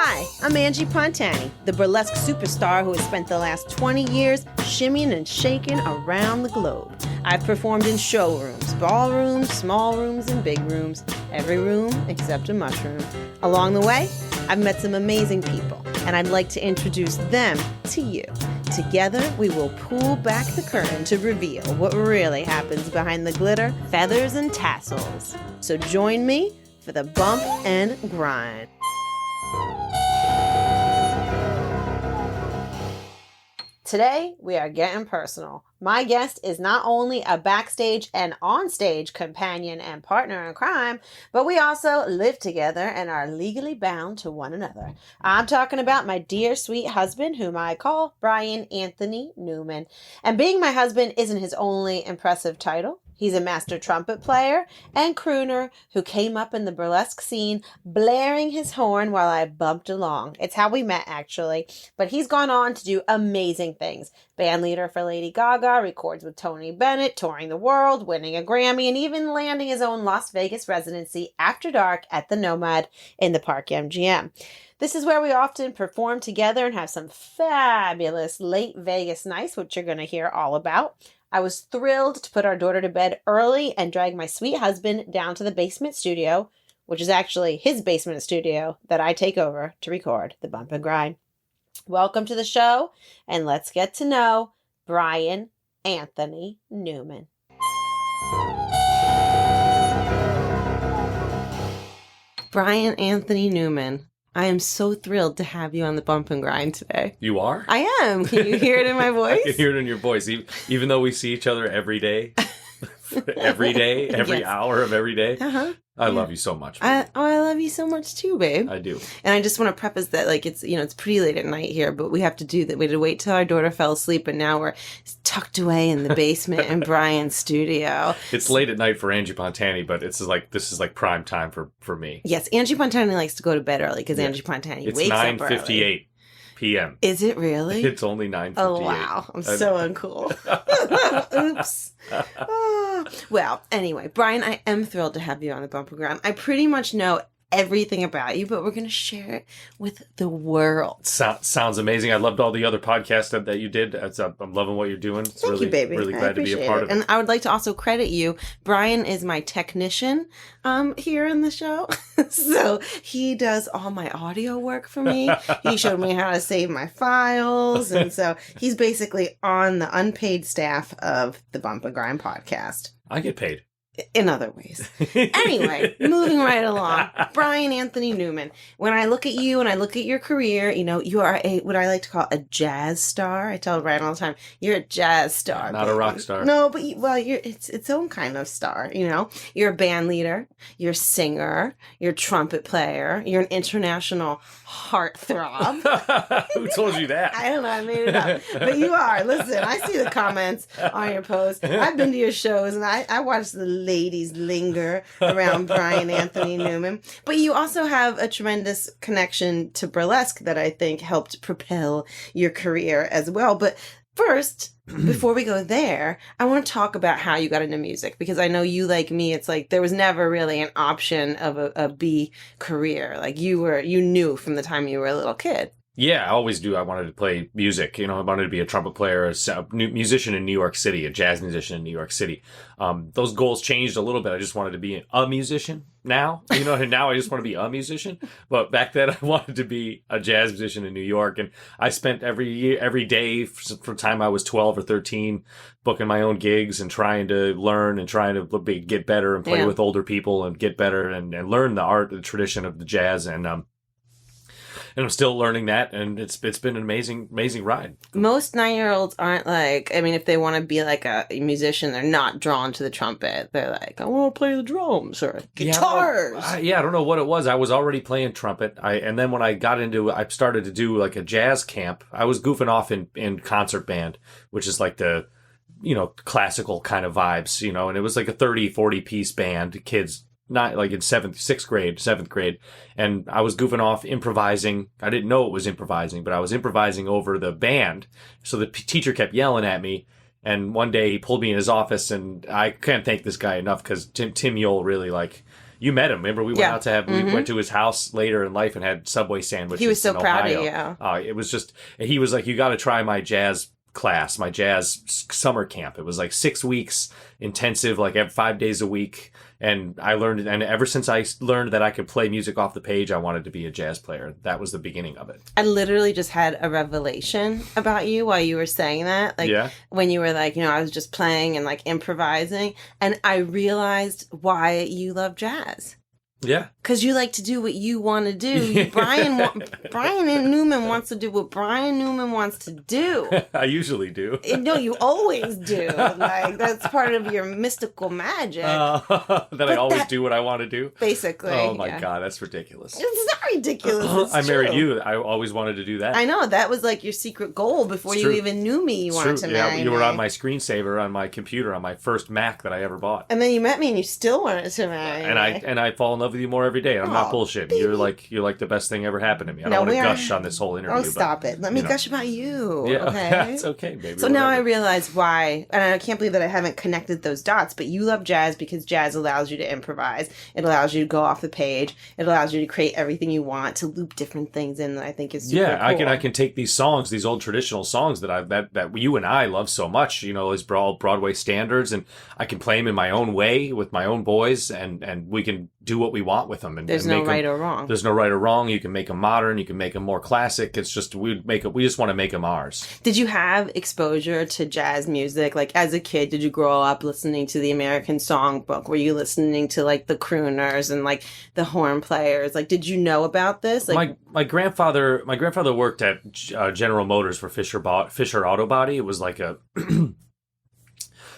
Hi, I'm Angie Pontani, the burlesque superstar who has spent the last 20 years shimmying and shaking around the globe. I've performed in showrooms, ballrooms, small rooms, and big rooms, every room except a mushroom. Along the way, I've met some amazing people, and I'd like to introduce them to you. Together, we will pull back the curtain to reveal what really happens behind the glitter, feathers, and tassels. So join me for the bump and grind. Today, we are getting personal. My guest is not only a backstage and onstage companion and partner in crime, but we also live together and are legally bound to one another. I'm talking about my dear sweet husband, whom I call Brian Anthony Newman. And being my husband isn't his only impressive title. He's a master trumpet player and crooner who came up in the burlesque scene blaring his horn while I bumped along. It's how we met, actually. But he's gone on to do amazing things. Band leader for Lady Gaga, records with Tony Bennett, touring the world, winning a Grammy, and even landing his own Las Vegas residency after dark at the Nomad in the Park MGM. This is where we often perform together and have some fabulous late Vegas nights, which you're going to hear all about. I was thrilled to put our daughter to bed early and drag my sweet husband down to the basement studio, which is actually his basement studio that I take over to record the bump and grind. Welcome to the show, and let's get to know Brian Anthony Newman. Brian Anthony Newman, I am so thrilled to have you on the bump and grind today. You are? I am. Can you hear it in my voice? I can hear it in your voice. Even though we see each other every day, every hour of every day. Uh-huh. I love you so much. I love you so much too, babe. I do. And I just want to preface that, like, it's pretty late at night here, but we have to do that. We had to wait till our daughter fell asleep, and now we're tucked away in the basement in Brian's studio. It's late at night for Angie Pontani, but this is like prime time for me. Yes, Angie Pontani likes to go to bed early because Angie Pontani wakes up early. It's 9:58 p.m. Is it really? It's only 9:58. Oh, wow. I'm so uncool. Oops. Well, anyway, Brian, I am thrilled to have you on the bump and grind. I pretty much know everything about you, but we're going to share it with the world. Sounds amazing. I loved all the other podcasts that you did. I'm loving what you're doing. Thank you, baby. Really glad to be a part of it. And I would like to also credit you. Brian is my technician here in the show. So he does all my audio work for me. He showed me how to save my files. And so he's basically on the unpaid staff of the Bump and Grind podcast. I get paid. In other ways. Anyway, moving right along. Brian Anthony Newman. When I look at you and I look at your career, you are what I like to call a jazz star. I tell Brian all the time, you're a jazz star. Not a rock star. No, but you're its own kind of star, You're a band leader, you're a singer, you're a trumpet player, you're an international heartthrob. Who told you that? I don't know, I made it up. But you are. Listen, I see the comments on your post. I've been to your shows and I watch the ladies linger around Brian Anthony Newman. But you also have a tremendous connection to burlesque that I think helped propel your career as well. But first, before we go there, I want to talk about how you got into music, because I know you, like me, it's like there was never really an option of a B career. Like you knew from the time you were a little kid. Yeah, I always do. I wanted to play music. I wanted to be a trumpet player, a musician in New York City, a jazz musician in New York City. Those goals changed a little bit. I just wanted to be a musician now. And now I just want to be a musician. But back then I wanted to be a jazz musician in New York. And I spent every day from the time I was 12 or 13 booking my own gigs and trying to learn and trying to get better and play with older people and get better and learn the art, the tradition of the jazz. And I'm still learning that, and it's been an amazing ride. Most 9-year-olds aren't like, if they want to be like a musician, they're not drawn to the trumpet. They're like, I want to play the drums or guitars. I don't know what it was. I was already playing trumpet. And then when I got into, I started to do like a jazz camp. I was goofing off in concert band, which is like the, classical kind of vibes, and it was like a 30, 40 piece band, kids. Not like in seventh grade. And I was goofing off, improvising. I didn't know it was improvising, but I was improvising over the band. So the teacher kept yelling at me. And one day he pulled me in his office, and I can't thank this guy enough because Tim Yule really You met him. Remember, we went out to we went to his house later in life and had Subway sandwiches. He was so in proud Ohio. of you. It was just, he was like, you got to try my jazz class, my jazz summer camp. It was like 6 weeks intensive, like 5 days a week. And I learned, and ever since I learned that I could play music off the page, I wanted to be a jazz player. That was the beginning of it. I literally just had a revelation about you while you were saying that. Like, when you were like, I was just playing and like improvising, and I realized why you love jazz. Yeah. Because you like to do what you want to do. Brian Newman wants to do what Brian Newman wants to do. I usually do. No, you always do. Like, that's part of your mystical magic. That I always do what I want to do? Basically. Oh my God, that's ridiculous. It's not ridiculous. It's I married true. you. I always wanted to do that. I know. That was like your secret goal before you even knew me. You wanted to marry me. You were on my screensaver on my computer on my first Mac that I ever bought. And then you met me and you still wanted to marry me. And I fall in love with you more every day. I'm not bullshitting. You're like the best thing ever happened to me. I don't want to gush on this whole interview. Oh, stop it. Let me gush about you. Yeah, okay? That's okay, baby. So now I realize why, and I can't believe that I haven't connected those dots, but you love jazz because jazz allows you to improvise. It allows you to go off the page. It allows you to create everything you want, to loop different things in that I think is super cool. I can take these songs, these old traditional songs that you and I love so much, as Broadway standards, and I can play them in my own way with my own boys, and we can do what we want with them. And there's no right or wrong. There's no right or wrong. You can make them modern. You can make them more classic. It's just we just want to make them ours. Did you have exposure to jazz music? Like as a kid, did you grow up listening to the American Songbook? Were you listening to like the crooners and like the horn players? Like, did you know about this? Like my grandfather worked at General Motors for Fisher Auto Body. It was like a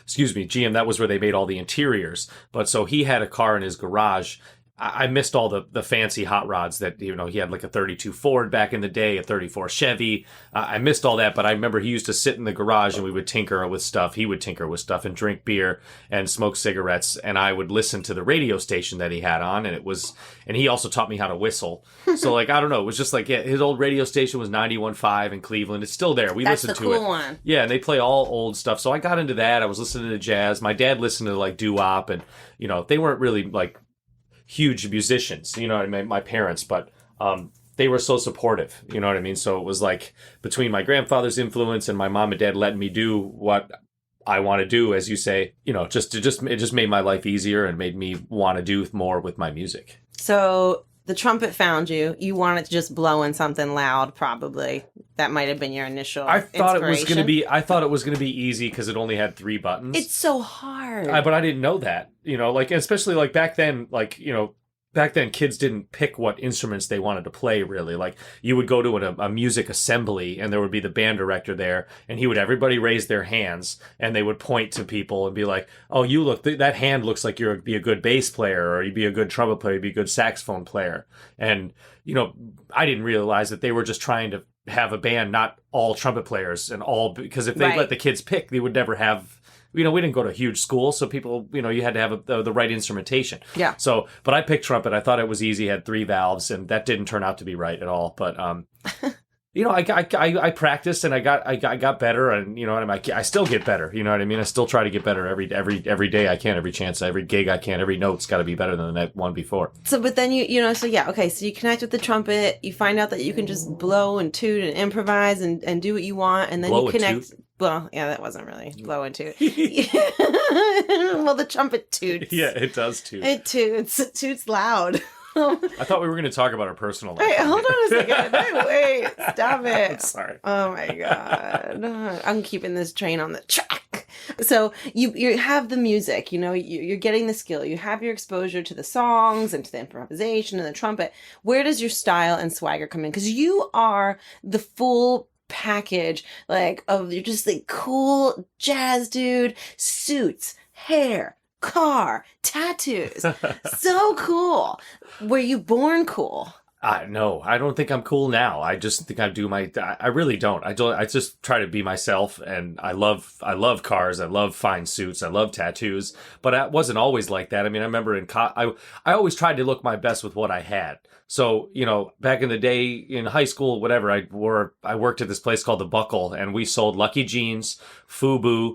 excuse me, GM, that was where they made all the interiors. But so he had a car in his garage. I missed all the fancy hot rods that, he had like a 32 Ford back in the day, a 34 Chevy. I missed all that, but I remember he used to sit in the garage and we would tinker with stuff. He would tinker with stuff and drink beer and smoke cigarettes. And I would listen to the radio station that he had on. And he also taught me how to whistle. So like, I don't know. It was just like, his old radio station was 91.5 in Cleveland. It's still there. We listened to it. That's the cool one. Yeah. And they play all old stuff. So I got into that. I was listening to jazz. My dad listened to like doo-wop, and, they weren't really like huge musicians, what I mean, my parents, but they were so supportive, what I mean? So it was like between my grandfather's influence and my mom and dad letting me do what I want to do, as you say, it just made my life easier and made me want to do more with my music. So the trumpet found you. You wanted to just blow in something loud, probably. That might have been your initial I thought it was going to be easy because it only had 3 buttons. It's so hard. But I didn't know that, especially like back then, back then kids didn't pick what instruments they wanted to play, really. Like you would go to a music assembly and there would be the band director there, and everybody raise their hands and they would point to people and be like, oh, that hand looks like you'd be a good bass player, or you'd be a good trumpet player, you'd be a good saxophone player. And, I didn't realize that they were just trying to have a band, not all trumpet players because if they let the kids pick, they would never have, we didn't go to a huge school, so people, you had to have the right instrumentation. Yeah. So, but I picked trumpet. I thought it was easy, had 3 valves, and that didn't turn out to be right at all. But, I practiced and I got better, and, I still get better. You know what I mean? I still try to get better every day I can, every chance, every gig I can, every note's got to be better than that one before. So, but then so you connect with the trumpet, you find out that you can just blow and toot and improvise and do what you want, and then you connect. Well, yeah, that wasn't really blow and toot. Well, the trumpet toots. Yeah, it does toot. It toots. It toots loud. I thought we were going to talk about our personal life. Wait, hold on a second. Wait, stop it. I'm sorry. Oh my God. I'm keeping this train on the track. So you have the music, you're getting the skill. You have your exposure to the songs and to the improvisation and the trumpet. Where does your style and swagger come in? Because you are the full package, you're just like cool jazz dude, suits, hair, car, tattoos. So cool. Were you born cool? No, I don't think I'm cool now. I just think I really don't. I just try to be myself, and I love cars. I love fine suits. I love tattoos, but I wasn't always like that. I mean, I remember I always tried to look my best with what I had. So, back in the day in high school, whatever, I worked at this place called The Buckle, and we sold Lucky Jeans, FUBU,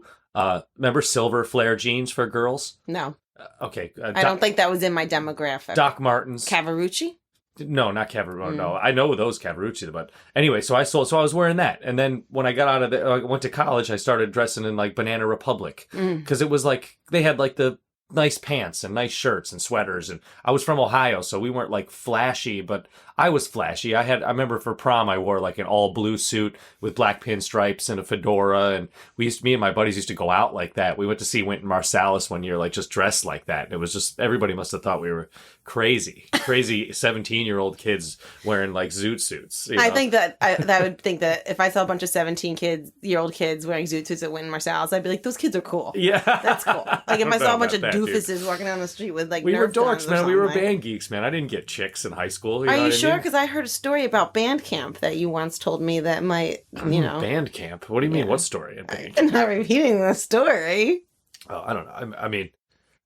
Remember silver flare jeans for girls? No. Okay. I don't think that was in my demographic. Doc Martens. Cavaricci? No, not Cavaricci. No, I know those Cavaricci, but anyway, so I was wearing that. And then when I got out of I went to college, I started dressing in like Banana Republic because it was like, they had like the nice pants and nice shirts and sweaters. And I was from Ohio, so we weren't like flashy, but I was flashy. I remember for prom, I wore like an all blue suit with black pinstripes and a fedora. And me and my buddies used to go out like that. We went to see Wynton Marsalis one year, like just dressed like that. And it was just, everybody must have thought we were crazy 17-year-old kids wearing like zoot suits. You know? I think that I would think that if I saw a bunch of 17-year-old kids wearing zoot suits at Wynton Marsalis, I'd be like, those kids are cool. Yeah. That's cool. Like if I saw a bunch of doofuses walking down the street with like we were Nerf dorks, guns man. We were like... band geeks, man. I didn't get chicks in high school. Are you sure? Because I heard a story about band camp that you once told me that might, Band camp? What do you mean? What story at band camp? I'm not repeating the story. Oh, I don't know. I mean,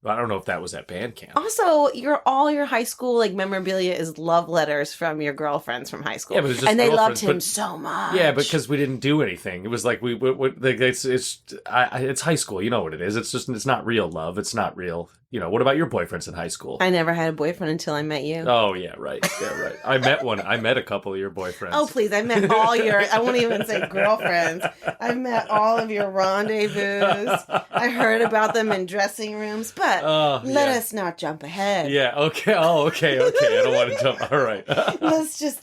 I don't know if that was at band camp. Also, all your high school like memorabilia is love letters from your girlfriends from high school. Yeah, but it's just and they loved him so much. Yeah, because we didn't do anything. It was like it's high school. You know what it is. It's not real love. It's not real. What about your boyfriends in high school? I never had a boyfriend until I met you. Oh, yeah, right. Yeah, right. I met a couple of your boyfriends. Oh, please. I met all I won't even say girlfriends. I've met all of your rendezvous. I heard about them in dressing rooms, but let us not jump ahead. Yeah, okay. Oh, okay. I don't want to jump. All right. Let's just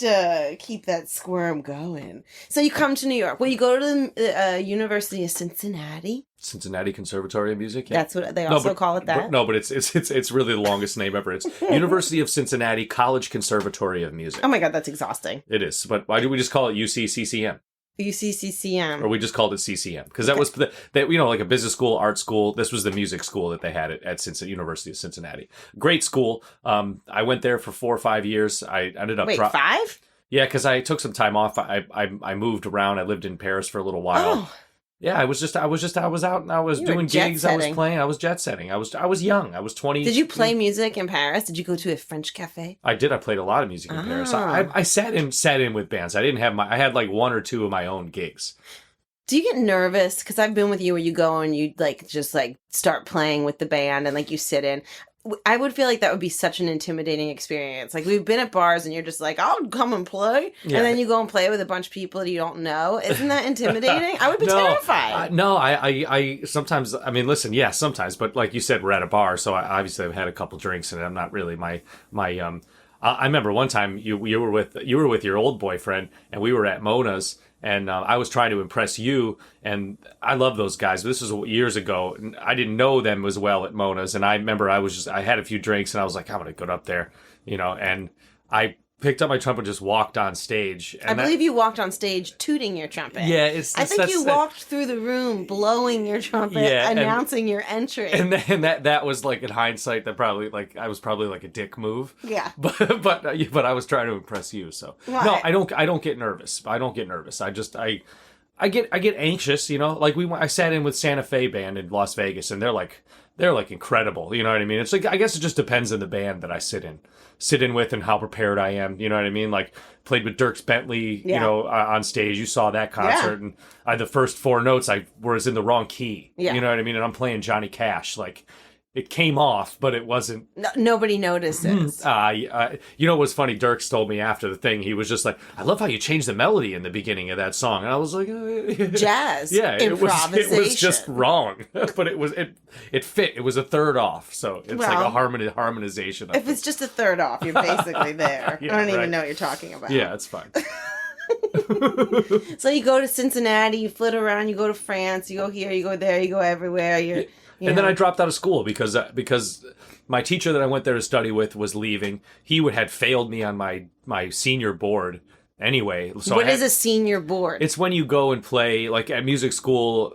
keep that squirm going. So you come to New York. Well, you go to the University of Cincinnati. Cincinnati Conservatory of Music. Yeah. That's what they also call it. That but it's really the longest name ever. It's University of Cincinnati College Conservatory of Music. Oh my God, that's exhausting. It is, but why do we just call it UCCCM? UCCCM, or we just called it CCM because that was like a business school, art school. This was the music school that they had at University of Cincinnati. Great school. I went there for 4 or 5 years. I ended up 5. Yeah, because I took some time off. I moved around. I lived in Paris for a little while. Oh. Yeah, I was out and I was doing gigs. I was playing. I was jet setting. I was young. I was 20. Did you play music in Paris? Did you go to a French cafe? I did. I played a lot of music in Paris. I sat in with bands. I didn't have I had like 1 or 2 of my own gigs. Do you get nervous? Because I've been with you where you go and you like just like start playing with the band and like you sit in. I would feel like that would be such an intimidating experience. Like we've been at bars and you're just like, I'll come and play. Yeah. And then you go and play with a bunch of people that you don't know. Isn't that intimidating? I would be terrified. No, I sometimes, I mean, listen, yeah, sometimes, but like you said, we're at a bar. So I obviously have had a couple drinks and I'm not really I remember one time you were with your old boyfriend and we were at Mona's. And I was trying to impress you, and I love those guys. This was years ago. And I didn't know them as well at Mona's, and I remember I had a few drinks, and I was like, I'm gonna go up there, and I picked up my trumpet, and just walked on stage. And I believe you walked on stage tooting your trumpet. Yeah, I think you walked through the room blowing your trumpet, announcing your entry. And then that was like in hindsight, that probably I was probably like a dick move. Yeah. But I was trying to impress you. So no, I don't get nervous. I don't get nervous. I get anxious. Like I sat in with Santa Fe band in Las Vegas, and they're like incredible. You know what I mean? It's like, I guess it just depends on the band that I sit in with and how prepared I am. You know what I mean? Like played with Dierks Bentley, on stage. You saw that concert, and the first 4 notes I was in the wrong key. Yeah. You know what I mean? And I'm playing Johnny Cash. Like it came off, but it wasn't. No, nobody notices. What was funny? Dierks told me after the thing, he was just like, "I love how you changed the melody in the beginning of that song," and I was like, "Jazz, yeah, improvisation." It was just wrong, but it fit. It was a third off, so it's like a harmonization. If it's just a third off, you're basically there. Yeah, I don't even know what you're talking about. Yeah, it's fine. So you go to Cincinnati, you flit around, you go to France, you go here, you go there, you go everywhere. And then I dropped out of school because my teacher that I went there to study with was leaving. He had failed me on my senior board anyway. So what is a senior board? It's when you go and play, like at music school,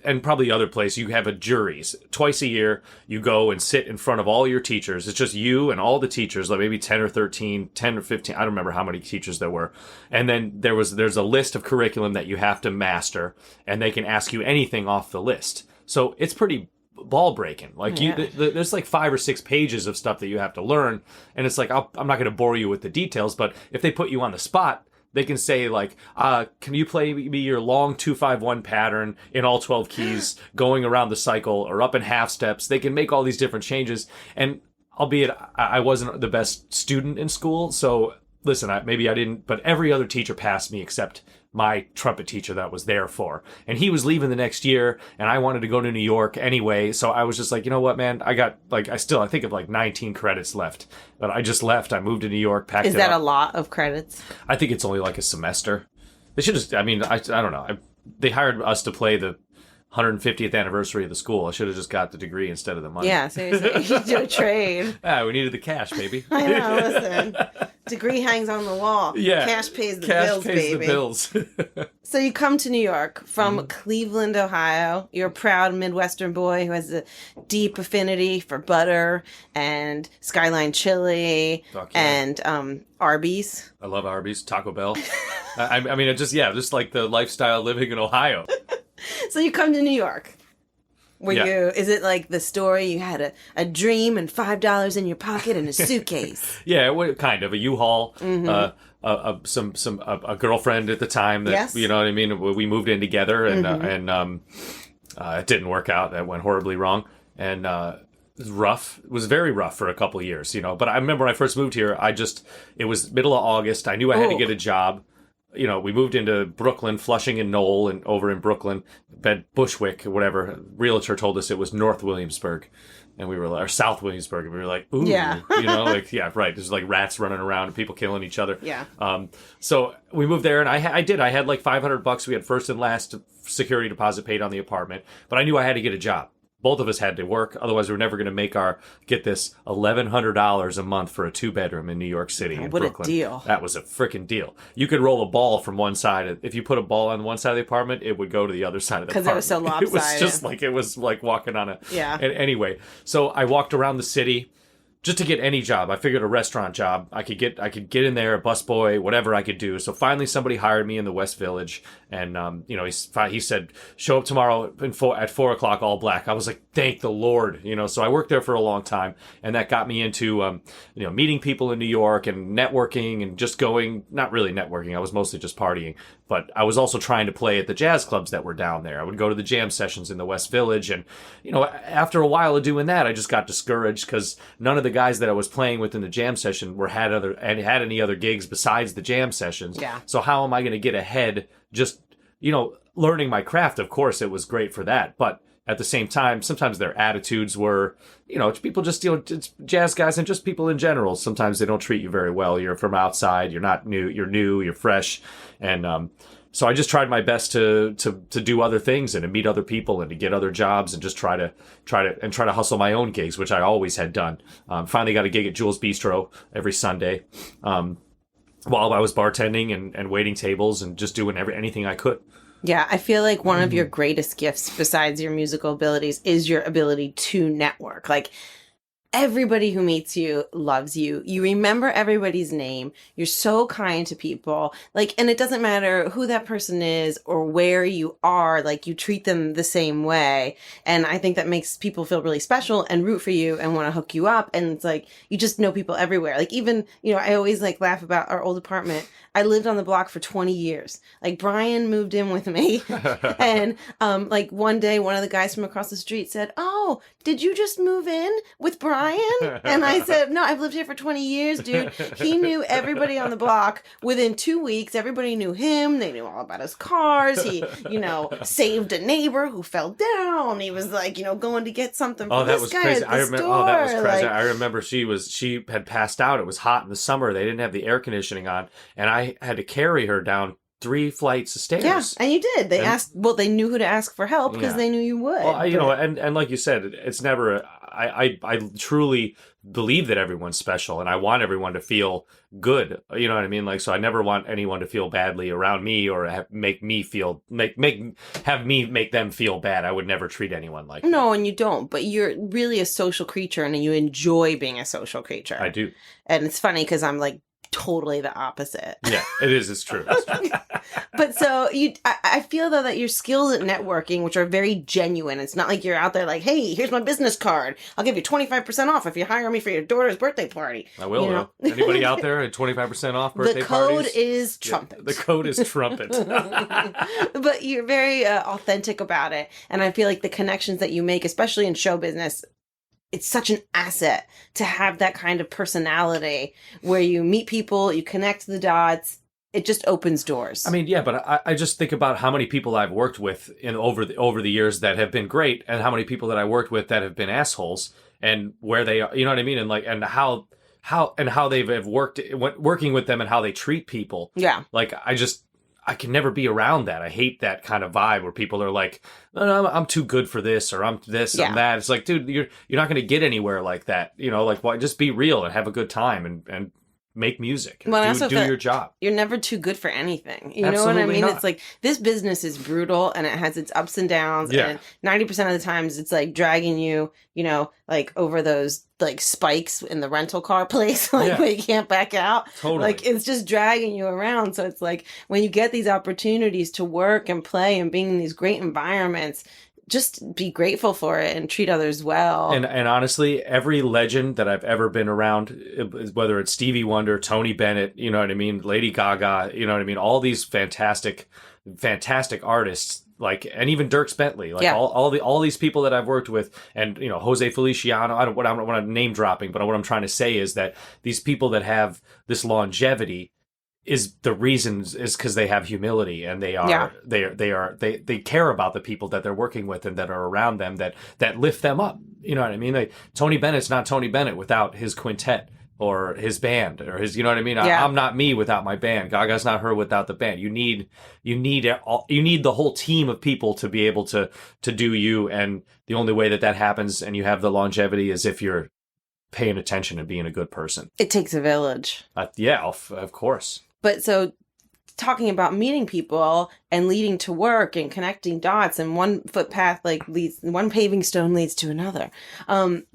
and probably other place, you have a juries. Twice a year, you go and sit in front of all your teachers. It's just you and all the teachers, like maybe 10 or 13, 10 or 15. I don't remember how many teachers there were. And then there's a list of curriculum that you have to master, and they can ask you anything off the list. So it's pretty ball breaking. Like there's like 5 or 6 pages of stuff that you have to learn, and it's like I'm not going to bore you with the details, but if they put you on the spot, They can say like, can you play me your long 2-5-1 pattern in all 12 keys, going around the cycle or up in half steps. They can make all these different changes. And albeit I wasn't the best student in school, so listen, maybe I didn't, but every other teacher passed me except my trumpet teacher that was there for. And he was leaving the next year, and I wanted to go to New York anyway, so I was just like, you know what, man? I got, like, I think of like 19 credits left. But I just left. I moved to New York, packed it up. Is that a lot of credits? I think it's only like a semester. They should just, I mean, I don't know. They hired us to play the 150th anniversary of the school. I should have just got the degree instead of the money. Yeah, seriously. You should do a trade. We needed the cash, baby. I know, listen. Degree hangs on the wall. Yeah. Cash pays the bills, baby. The bills. So you come to New York from Cleveland, Ohio. You're a proud Midwestern boy who has a deep affinity for butter and Skyline chili and Arby's. I love Arby's, Taco Bell. I mean, just like the lifestyle living in Ohio. So you come to New York. Is it like the story you had a dream and $5 in your pocket and a suitcase? Yeah, kind of a U-Haul, a girlfriend at the time that, yes. You know what I mean? We moved in together and it didn't work out. That went horribly wrong. And, it was rough. It was very rough for a couple of years, you know, but I remember when I first moved here, it was middle of August. I knew I had to get a job. You know, we moved into Brooklyn, Flushing and Knoll, and over in Brooklyn, Bushwick, or whatever. Realtor told us it was North Williamsburg, and we were like, or South Williamsburg, and we were like, ooh, yeah. You know, like, yeah, right. There's like rats running around and people killing each other. Yeah. So we moved there, and I had like $500. We had first and last security deposit paid on the apartment, but I knew I had to get a job. Both of us had to work, otherwise we were never going to make get this $1,100 a month for a 2-bedroom in New York City in Brooklyn. What a deal. That was a freaking deal. You could roll a ball from one side. If you put a ball on one side of the apartment, it would go to the other side of the apartment. Because it was so lopsided. It was like walking on a... Yeah. And anyway, so I walked around the city just to get any job. I figured a restaurant job. I could get in there, a busboy, whatever I could do. So finally somebody hired me in the West Village. And, you know, he said, show up tomorrow at 4 o'clock, all black. I was like, thank the Lord, you know. So I worked there for a long time. And that got me into, you know, meeting people in New York and networking and just going, not really networking. I was mostly just partying. But I was also trying to play at the jazz clubs that were down there. I would go to the jam sessions in the West Village. And, you know, after a while of doing that, I just got discouraged because none of the guys that I was playing with in the jam session had any other gigs besides the jam sessions. Yeah. So how am I going to get ahead just, you know, learning my craft? Of course, it was great for that. But at the same time, sometimes their attitudes were, you know, people just, you know, it's jazz guys and just people in general. Sometimes they don't treat you very well. You're from outside. You're not new. You're fresh. And, so I just tried my best to do other things and to meet other people and to get other jobs and just try to hustle my own gigs, which I always had done. Finally got a gig at Jules Bistro every Sunday, while I was bartending and waiting tables and just doing anything I could. Yeah, I feel like one of your greatest gifts besides your musical abilities is your ability to network. Like, everybody who meets you loves you. You remember everybody's name. You're so kind to people. Like, and it doesn't matter who that person is or where you are. Like, you treat them the same way. And I think that makes people feel really special and root for you and want to hook you up. And it's like, you just know people everywhere. Like, even, you know, I always like laugh about our old apartment. I lived on the block for 20 years. Like, Brian moved in with me. And, like, one day, one of the guys from across the street said, "Oh, did you just move in with Brian?" And I said, "No, I've lived here for 20 years, dude." He knew everybody on the block. Within 2 weeks, everybody knew him. They knew all about his cars. He, you know, saved a neighbor who fell down. He was like, you know, going to get something from this guy crazy. at the store. Oh, that was crazy. Like, I remember she had passed out. It was hot in the summer. They didn't have the air conditioning on. And I had to carry her down 3 flights of stairs. yeah, and you did. They knew who to ask for help because they knew you would. Well, you know, and like you said, it's never. I truly believe that everyone's special, and I want everyone to feel good. You know what I mean? Like, so I never want anyone to feel badly around me or make me make them feel bad. I would never treat anyone like that. No, and you don't. But you're really a social creature, and you enjoy being a social creature. I do. And it's funny because I'm like totally the opposite. Yeah, it is. It's true. It's true. But so I feel though that your skills at networking, which are very genuine, it's not like you're out there like, hey, here's my business card. I'll give you 25% off if you hire me for your daughter's birthday party. I will. You know? Anybody out there at 25% off birthday The code parties? is trumpet. Yeah, the code is trumpet. But you're very authentic about it. And I feel like the connections that you make, especially in show business, it's such an asset to have that kind of personality where you meet people, you connect the dots. It just opens doors. I mean, yeah, but I just think about how many people I've worked with over the years that have been great, and how many people that I worked with that have been assholes, and where they are, you know what I mean, and like, and how they've working with them and how they treat people. Yeah, like I can never be around that. I hate that kind of vibe where people are like, no, I'm too good for this, or I'm this, I'm that. It's like, dude, you're not going to get anywhere like that. You know, like, why just be real and have a good time and make music. Well, do your job. You're never too good for anything. You Absolutely know what I mean? not. It's like this business is brutal and it has its ups and downs. Yeah. And 90% of the times it's like dragging you, you know, like over those like spikes in the rental car place, like where you can't back out. Totally. Like it's just dragging you around. So it's like when you get these opportunities to work and play and being in these great environments, just be grateful for it and treat others well. And honestly, every legend that I've ever been around, whether it's Stevie Wonder, Tony Bennett, you know what I mean, Lady Gaga, you know what I mean, all these fantastic artists, like, and even Dierks Bentley, like all these people that I've worked with, and you know, Jose Feliciano. I don't want to name dropping, but what I'm trying to say is that these people that have this longevity is the reasons is because they have humility, and they care about the people that they're working with and that are around them, that lift them up. You know what I mean? Like, Tony Bennett's not Tony Bennett without his quintet or his band or his, you know what I mean? I'm not me without my band. Gaga's not her without the band. You need the whole team of people to be able to do you. And the only way that happens and you have the longevity is if you're paying attention and being a good person. It takes a village. Of course. But so talking about meeting people and leading to work and connecting dots, and one footpath one paving stone leads to another.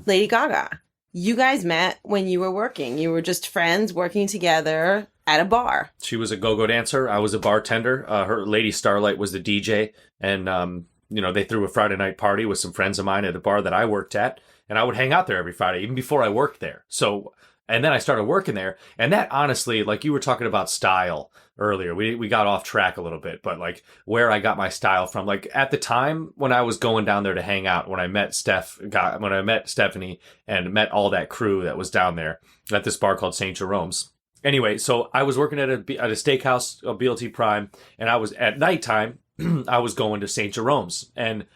Lady Gaga, you guys met when you were working. You were just friends working together at a bar. She was a go-go dancer. I was a bartender. Her Lady Starlight was the DJ. And, you know, they threw a Friday night party with some friends of mine at a bar that I worked at. And I would hang out there every Friday, even before I worked there. So... And then I started working there. And that, honestly, like you were talking about style earlier, we got off track a little bit, but like where I got my style from, like at the time when I was going down there to hang out, when I met Stephanie and met all that crew that was down there at this bar called St. Jerome's. Anyway, so I was working at a steakhouse, a BLT Prime, and I was at nighttime, I was going to St. Jerome's, and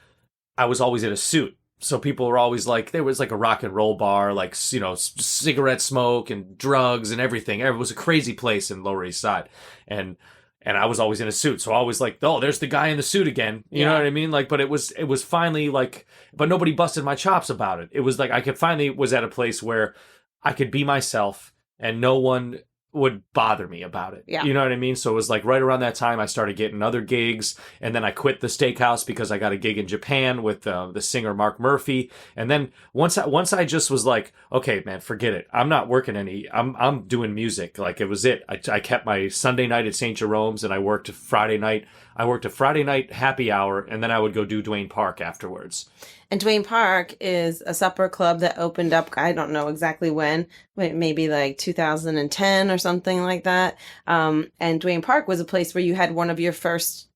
I was always in a suit. So people were always like, there was like a rock and roll bar, like, you know, cigarette smoke and drugs and everything. It was a crazy place in Lower East Side. And I was always in a suit. So I was like, oh, there's the guy in the suit again. You know what I mean? Like, but it was finally like, but nobody busted my chops about it. It was like, was at a place where I could be myself and no one would bother me about it. Yeah. You know what I mean? So it was like right around that time I started getting other gigs, and then I quit the steakhouse because I got a gig in Japan with the singer Mark Murphy. And then once I just was like, okay, man, forget it. I'm not working I'm doing music. Like, it was it. I kept my Sunday night at St. Jerome's, and I worked a Friday night happy hour, and then I would go do Duane Park afterwards. And Duane Park is a supper club that opened up, I don't know exactly when, maybe like 2010 or something like that. And Duane Park was a place where you had one of your first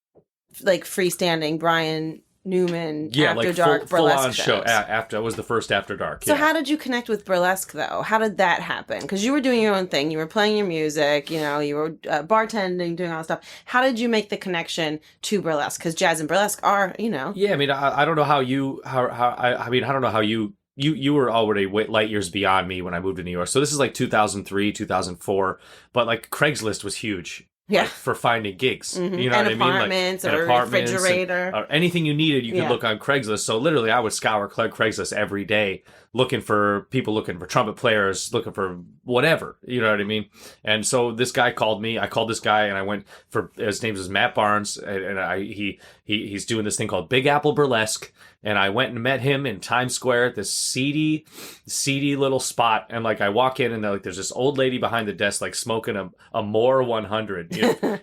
like freestanding Brian Newman After Dark burlesque shows. Show. After, it was the first After Dark. So how did you connect with burlesque, though? How did that happen? Because you were doing your own thing. You were playing your music. You know, you were bartending, doing all that stuff. How did you make the connection to burlesque? Because jazz and burlesque are, you know. Yeah, I mean, I don't know how I don't know how you were already light years beyond me when I moved to New York. So this is like 2003, 2004. But like Craigslist was huge. Yeah, like, for finding gigs, you know and what I mean, apartments or refrigerator, or anything you needed, you could look on Craigslist. So literally, I would scour Craigslist every day looking for people, looking for trumpet players, looking for whatever, you know what I mean? And so this guy called me. I called this guy, and I went for, his name is Matt Barnes, and he's doing this thing called Big Apple Burlesque. And I went and met him in Times Square at this seedy little spot. And like I walk in, and there's this old lady behind the desk, like smoking a More 100.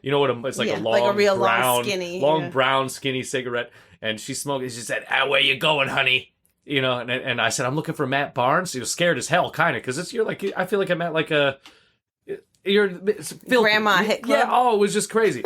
You know what? It's like a long, like a real brown, long, brown, skinny cigarette. And she's smoking. She said, "Where you going, honey?" You know, and I said, "I'm looking for Matt Barnes." He was scared as hell, kind of, because I feel like I'm at like a. It's grandma hit club. Yeah, oh, it was just crazy.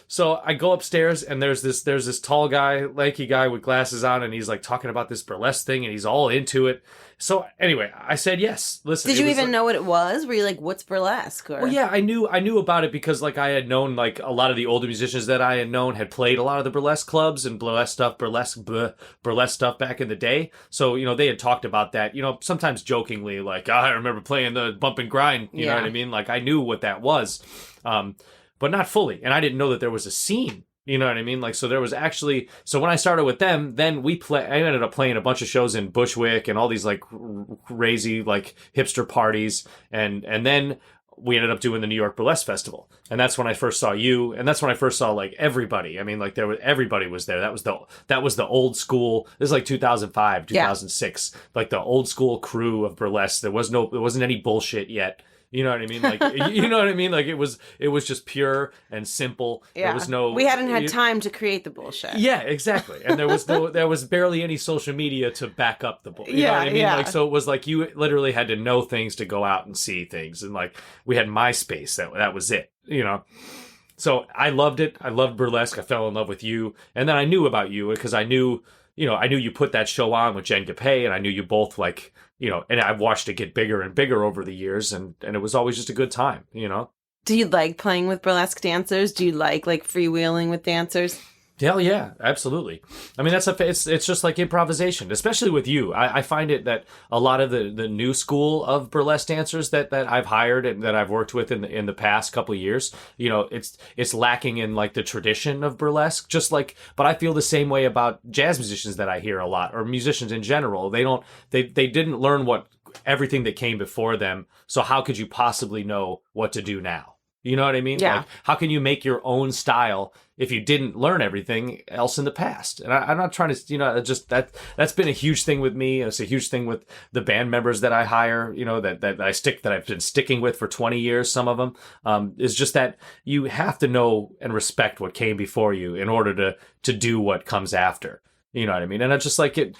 So I go upstairs, and there's this tall guy, lanky guy with glasses on, and he's like talking about this burlesque thing, and he's all into it. So anyway, I said yes. Listen, did you even know what it was? Were you like, "What's burlesque?" Or... Well, yeah, I knew about it because like I had known like a lot of the older musicians that I had known had played a lot of the burlesque clubs and burlesque stuff back in the day. So they had talked about that. Sometimes jokingly, like, I remember playing the bump and grind. You know what I mean? Like I knew what that was, but not fully, and I didn't know that there was a scene. You know what I mean? Like, so there was actually, so when I started with them, then I ended up playing a bunch of shows in Bushwick and all these like crazy like hipster parties. And then we ended up doing the New York Burlesque Festival. And that's when I first saw you. And that's when I first saw like everybody. I mean, like everybody was there. That was the old school. This is like 2005, 2006, like the old school crew of burlesque. There wasn't any bullshit yet. You know what I mean? Like, you know what I mean? Like, it was just pure and simple. Yeah. There was no... We hadn't had time to create the bullshit. Yeah, exactly. And there was barely any social media to back up the bullshit. You know what I mean? Yeah. Like, so it was like you literally had to know things to go out and see things. And like, we had MySpace. That was it, So I loved it. I loved burlesque. I fell in love with you. And then I knew about you because I knew you put that show on with Jen Gapay, and I knew you both like... and I've watched it get bigger and bigger over the years, and it was always just a good time, Do you like playing with burlesque dancers? Do you like freewheeling with dancers? Hell yeah, absolutely. I mean, it's just like improvisation, especially with you. I find it that a lot of the new school of burlesque dancers that I've hired and that I've worked with in the past couple of years, it's lacking in like the tradition of burlesque. But I feel the same way about jazz musicians that I hear a lot, or musicians in general. They didn't learn everything that came before them. So how could you possibly know what to do now? You know what I mean? Yeah. Like, how can you make your own style if you didn't learn everything else in the past? And I'm not trying to, just that's been a huge thing with me. It's a huge thing with the band members that I hire, that I've been sticking with for 20 years. Some of them, is just that you have to know and respect what came before you in order to do what comes after. You know what I mean? And it's just like it.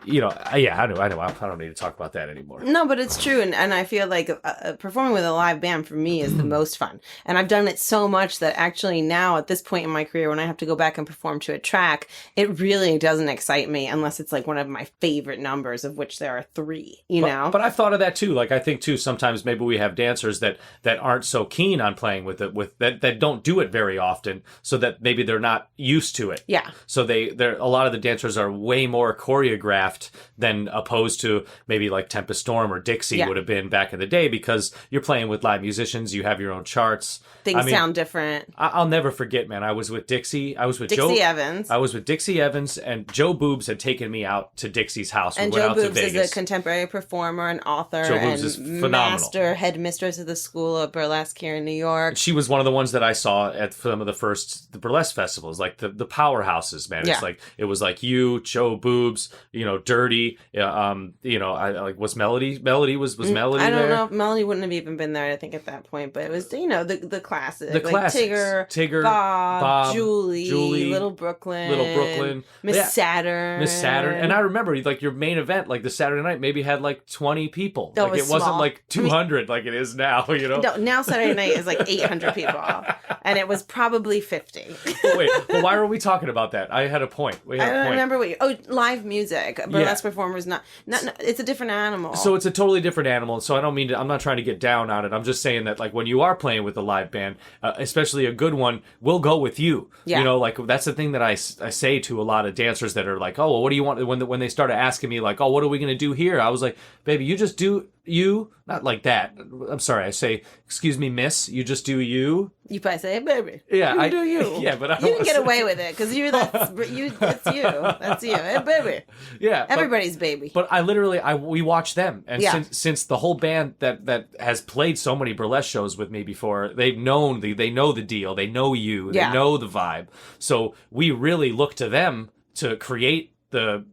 I know. I don't need to talk about that anymore. No, but it's true. And I feel like performing with a live band for me is the most fun. And I've done it so much that actually now at this point in my career, when I have to go back and perform to a track, it really doesn't excite me unless it's like one of my favorite numbers, of which there are 3, know? But I've thought of that too. Like, I think too, sometimes maybe we have dancers that aren't so keen on playing with it, that don't do it very often, so that maybe they're not used to it. Yeah. So they're a lot of the dancers are way more choreographed than opposed to maybe like Tempest Storm or Dixie would have been back in the day, because you're playing with live musicians, you have your own charts. Things sound different. I'll never forget, man. I was with Dixie. I was with Dixie Evans. I was with Dixie Evans, and Joe Boobs had taken me out to Dixie's house. And Joe Boobs is a contemporary performer and author. Joe Boobs is phenomenal. Headmistress of the School of Burlesque here in New York. She was one of the ones that I saw at some of the burlesque festivals, like the powerhouses, man. Yeah. It's like, it was like you, Joe Boobs, Dirty. I like, was Melody? Melody was Melody. I don't there? know if Melody wouldn't have even been there, I think, at that point, but it was the classic, the classics. Tigger, Bob, Julie, Little Brooklyn, Miss Saturn. And I remember like your main event, like the Saturday night, maybe had like 20 people. That like was it wasn't small. like 200 like it is now. No, now Saturday night is like 800 people, and it was probably 50. Wait, well, why were we talking about that? I had a point. I don't remember live music. Burlesque performers, not, it's a different animal. So it's a totally different animal. So I don't mean to, I'm not trying to get down on it. I'm just saying that like when you are playing with a live band, especially a good one, we'll go with you. Yeah. Like that's the thing that I say to a lot of dancers that are like, oh, well, what do you want? When they started asking me like, oh, what are we going to do here? I was like, baby, you just do you, not like that. I'm sorry. I say, excuse me, miss. You just do you. You probably say, hey, baby. Yeah, you do you. Yeah, but I you can get away with it because that's you. That's you. That's you. Hey, baby. Yeah, everybody's baby. But we watch them, and since the whole band that has played so many burlesque shows with me before, they know the deal. They know you. They know the vibe. So we really look to them to create the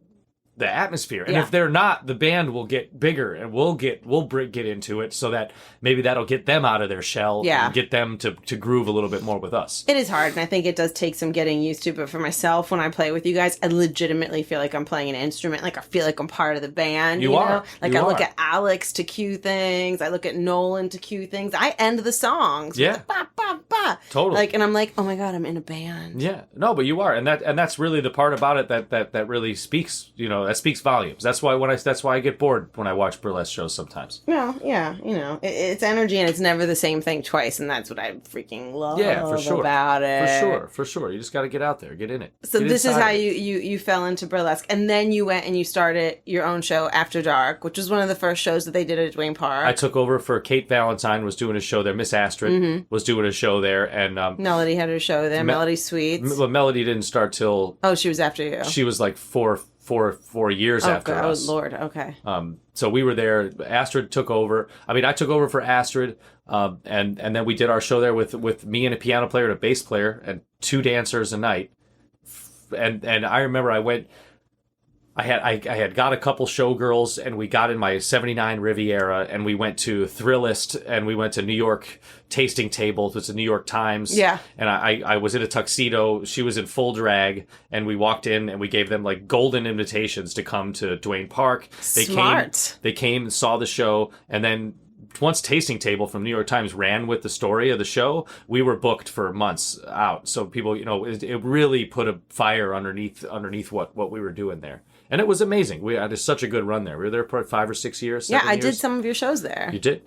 atmosphere, and if they're not, the band will get bigger, and we'll get into it, so that maybe that'll get them out of their shell and get them to groove a little bit more with us. It is hard, and I think it does take some getting used to, but for myself, when I play with you guys, I legitimately feel like I'm playing an instrument. Like, I feel like I'm part of the band. You know? Like, I look at Alex to cue things. I look at Nolan to cue things. I end the songs with ba, ba, ba. Totally. Like, and I'm like, oh my God, I'm in a band. Yeah. No, but you are, and that's really the part about it that really speaks, that speaks volumes. That's why I get bored when I watch burlesque shows sometimes. Well, yeah, it's energy, and it's never the same thing twice, and that's what I freaking love about it. For sure. You just got to get out there, get in it. So this is how you fell into burlesque, and then you went and you started your own show, After Dark, which was one of the first shows that they did at Duane Park. I took over for Kate Valentine, was doing a show there. Miss Astrid was doing a show there, and Melody had her show there. Melody Sweets. Well, Melody didn't start till she was after you. She was like 4 years after us. Oh, Lord. Okay. So we were there. Astrid took over. I mean, I took over for Astrid, and then we did our show there with me and a piano player and a bass player and 2 dancers a night. And I remember I had got a couple showgirls, and we got in my 79 Riviera, and we went to Thrillist, and we went to New York Tasting Table. It's the New York Times. Yeah. And I was in a tuxedo. She was in full drag, and we walked in, and we gave them like golden invitations to come to Duane Park. They came and saw the show, and then once Tasting Table from New York Times ran with the story of the show, we were booked for months out. So people, it really put a fire underneath what we were doing there. And it was amazing. We had such a good run there. We were there for 5 or 6 years. Yeah, I did some of your shows there. You did?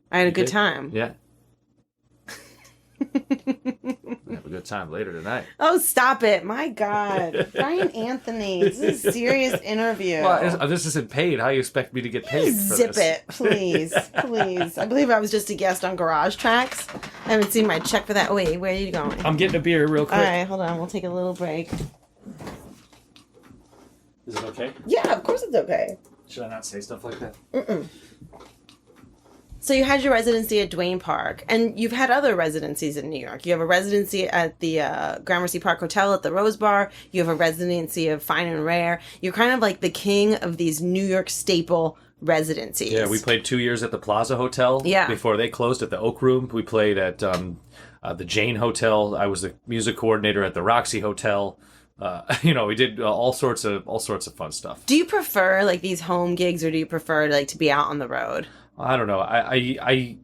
I had a good time. Yeah. Have a good time later tonight. Oh, stop it. My God. Brian Anthony. This is a serious interview. Well, this isn't paid. How do you expect me to get paid for Zip this? it, please. Please. I believe I was just a guest on Garage Tracks. I haven't seen my check for that. Wait, where are you going? I'm getting a beer real quick. All right, hold on. We'll take a little break. Is it okay? Yeah, of course it's okay. Should I not say stuff like that? Mm-mm. So you had your residency at Duane Park, and you've had other residencies in New York. You have a residency at the Gramercy Park Hotel at the Rose Bar. You have a residency of Fine and Rare. You're kind of like the king of these New York staple residencies. Yeah, we played 2 years at the Plaza Hotel before they closed at the Oak Room. We played at the Jane Hotel. I was the music coordinator at the Roxy Hotel. We did all sorts of fun stuff. Do you prefer like these home gigs, or do you prefer like to be out on the road? I don't know. I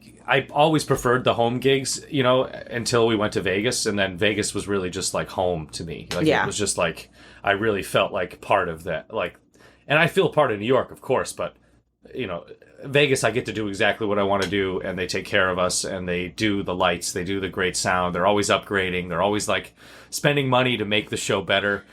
always preferred the home gigs, until we went to Vegas, and then Vegas was really just like home to me. Like it was just like I really felt like part of that. Like, and I feel part of New York, of course, but Vegas, I get to do exactly what I want to do, and they take care of us, and they do the lights, they do the great sound, they're always upgrading, they're always like spending money to make the show better.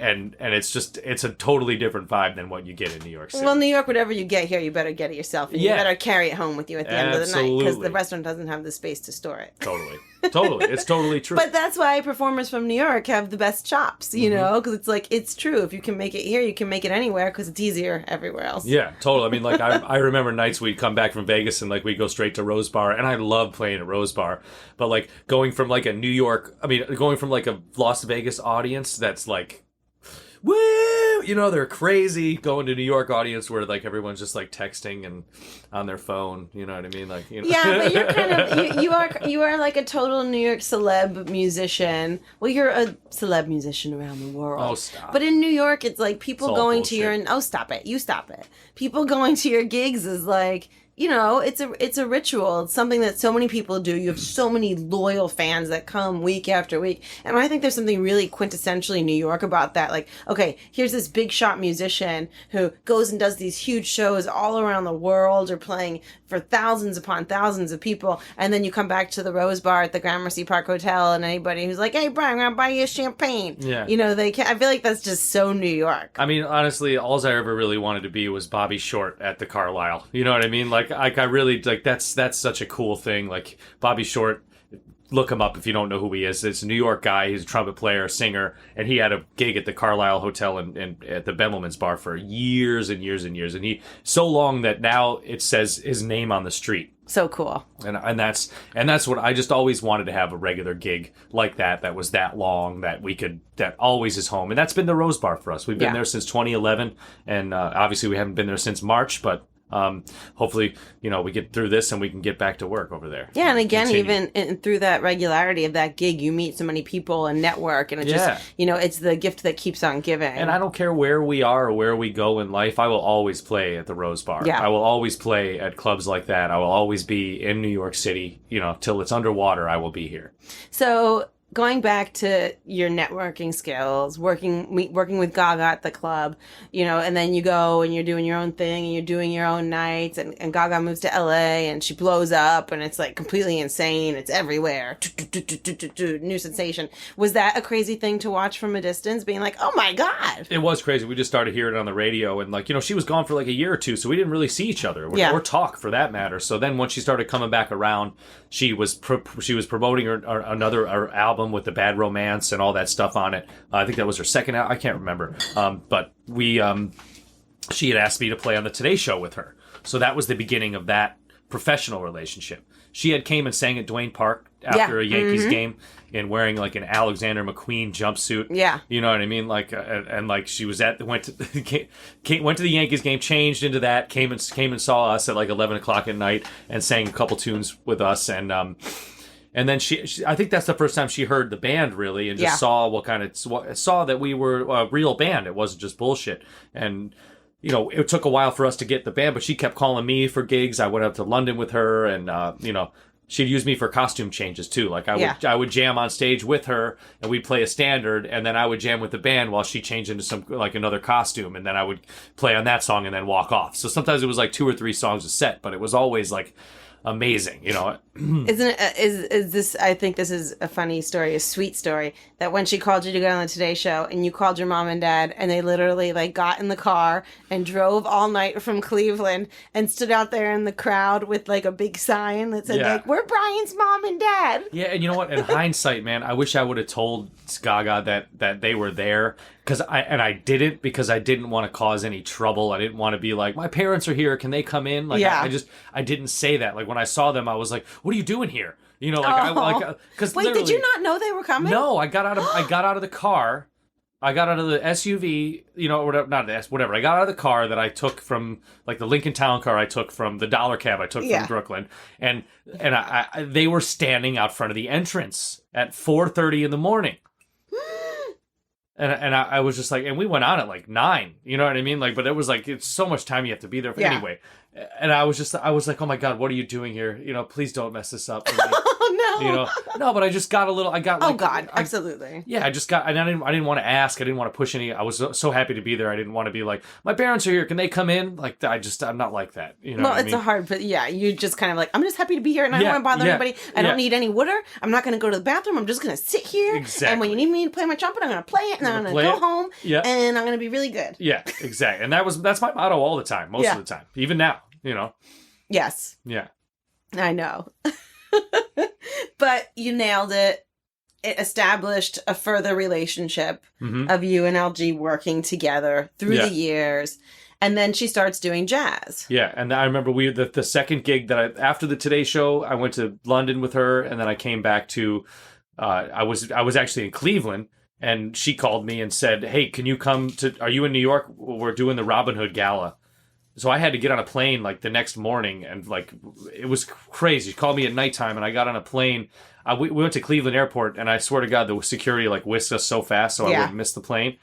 And it's a totally different vibe than what you get in New York City. Well, New York, whatever you get here, you better get it yourself. And you better carry it home with you at the end of the night, because the restaurant doesn't have the space to store it. Totally. It's totally true. But that's why performers from New York have the best chops, know? Because it's like, it's true. If you can make it here, you can make it anywhere, because it's easier everywhere else. Yeah, totally. I mean, like, I remember nights we'd come back from Vegas and, like, we'd go straight to Rose Bar. And I love playing at Rose Bar. But, like, going from, like, a Las Vegas audience that's, like, woo! They're crazy, going to New York audience where like everyone's just like texting and on their phone. You know what I mean? Like, Yeah, but you're kind of you are like a total New York celeb musician. Well, you're a celeb musician around the world. Oh, stop! But in New York, it's like people going bullshit. to your stop it! You stop it! People going to your gigs is like you know, it's a ritual. It's something that so many people do. You have so many loyal fans that come week after week. And I think there's something really quintessentially New York about that. Like, okay, here's this big shot musician who goes and does these huge shows all around the world or playing for thousands upon thousands of people. And then you come back to the Rose Bar at the Gramercy Park Hotel and anybody who's like, hey, Brian, I'm going to buy you a champagne. Yeah. You know, I feel like that's just so New York. I mean, honestly, all I ever really wanted to be was Bobby Short at the Carlisle. You know what I mean? Like I really, like, that's such a cool thing. Like, Bobby Short, look him up if you don't know who he is. It's a New York guy. He's a trumpet player, singer, and he had a gig at the Carlisle Hotel and at the Bemelman's Bar for years and years and years. And he, so long that now it says his name on the street. So cool. And that's what I just always wanted to have, a regular gig like that was that long, that always is home. And that's been the Rose Bar for us. We've been there since 2011, and obviously we haven't been there since March, but hopefully, you know, we get through this and we can get back to work over there. Yeah, and again, even through that regularity of that gig, you meet so many people and network, and it just, you know, it's the gift that keeps on giving. And I don't care where we are or where we go in life, I will always play at the Rose Bar. Yeah. I will always play at clubs like that. I will always be in New York City, you know, till it's underwater, I will be here. So, going back to your networking skills, working with Gaga at the club, you know, and then you go and you're doing your own thing and you're doing your own nights, and Gaga moves to LA and she blows up and it's like completely insane. It's everywhere. New sensation. Was that a crazy thing to watch from a distance, being like, oh my God? It was crazy. We just started hearing it on the radio, and, like, you know, she was gone for like a year or two, so we didn't really see each other or talk for that matter. So then once she started coming back around, she was promoting her album with the Bad Romance and all that stuff on it. I think that was her second album. I can't remember. But she had asked me to play on the Today Show with her. So that was the beginning of that professional relationship. She had came and sang at Duane Park after a Yankees game and wearing like an Alexander McQueen jumpsuit. Yeah. You know what I mean? Like, and like she was went to the Yankees game, changed into that, came and saw us at like 11 o'clock at night and sang a couple tunes with us. And then she I think that's the first time she heard the band, really, and just saw that we were a real band. It wasn't just bullshit. And, you know, it took a while for us to get the band, but she kept calling me for gigs. I went up to London with her, and, you know, she'd use me for costume changes, too. Like, I would jam on stage with her, and we'd play a standard, and then I would jam with the band while she changed into another costume, and then I would play on that song and then walk off. So sometimes it was like 2 or 3 songs a set, but it was always, like, amazing, you know. Isn't it, is this, I think this is a funny story, a sweet story, that when she called you to go on the Today Show and you called your mom and dad and they literally like got in the car and drove all night from Cleveland and stood out there in the crowd with like a big sign that said like, we're Brian's mom and dad. Yeah, and you know what, in hindsight, man, I wish I would have told Gaga that they were there, because I didn't, because I didn't want to cause any trouble. I didn't want to be like, my parents are here, can they come in? Like, I didn't say that. Like, when I saw them, I was like, what are you doing here? You know, like, because wait, did you not know they were coming? No, I got out of the car. I got out of the SUV, you know, whatever. I got out of the car that I took from, like, the Lincoln Town car I took from the dollar cab I took from Brooklyn, and they were standing out front of the entrance at 4:30 in the morning. And I was just like, and we went on at like 9, you know what I mean? Like, but it was like, it's so much time you have to be there for anyway. And I was like, oh my God, what are you doing here? You know, please don't mess this up for me. Oh no. You know, no, but I just got a little, oh God, absolutely. Yeah, I didn't want to ask. I didn't want to push any. I was so happy to be there. I didn't want to be like, my parents are here, can they come in? Like, I'm not like that. You know, well, it's a hard, but you just kind of like, I'm just happy to be here and I don't want to bother anybody. I don't need any water. I'm not going to go to the bathroom. I'm just going to sit here. Exactly. And when you need me to play my trumpet, I'm going to play it, and then I'm going to go home. Yeah. And I'm going to be really good. Yeah, exactly. And that's my motto all the time, most of the time, even now. You know. Yes. Yeah. I know. But you nailed it. It established a further relationship of you and LG working together through the years. And then she starts doing jazz. Yeah, and I remember the second gig that after the Today Show, I went to London with her, and then I came back to, I was actually in Cleveland, and she called me and said, hey, can you come are you in New York? We're doing the Robin Hood Gala. So I had to get on a plane like the next morning, and like it was crazy. She called me at nighttime, and I got on a plane. We went to Cleveland Airport, and I swear to God, the security like whisked us so fast, so I wouldn't miss the plane.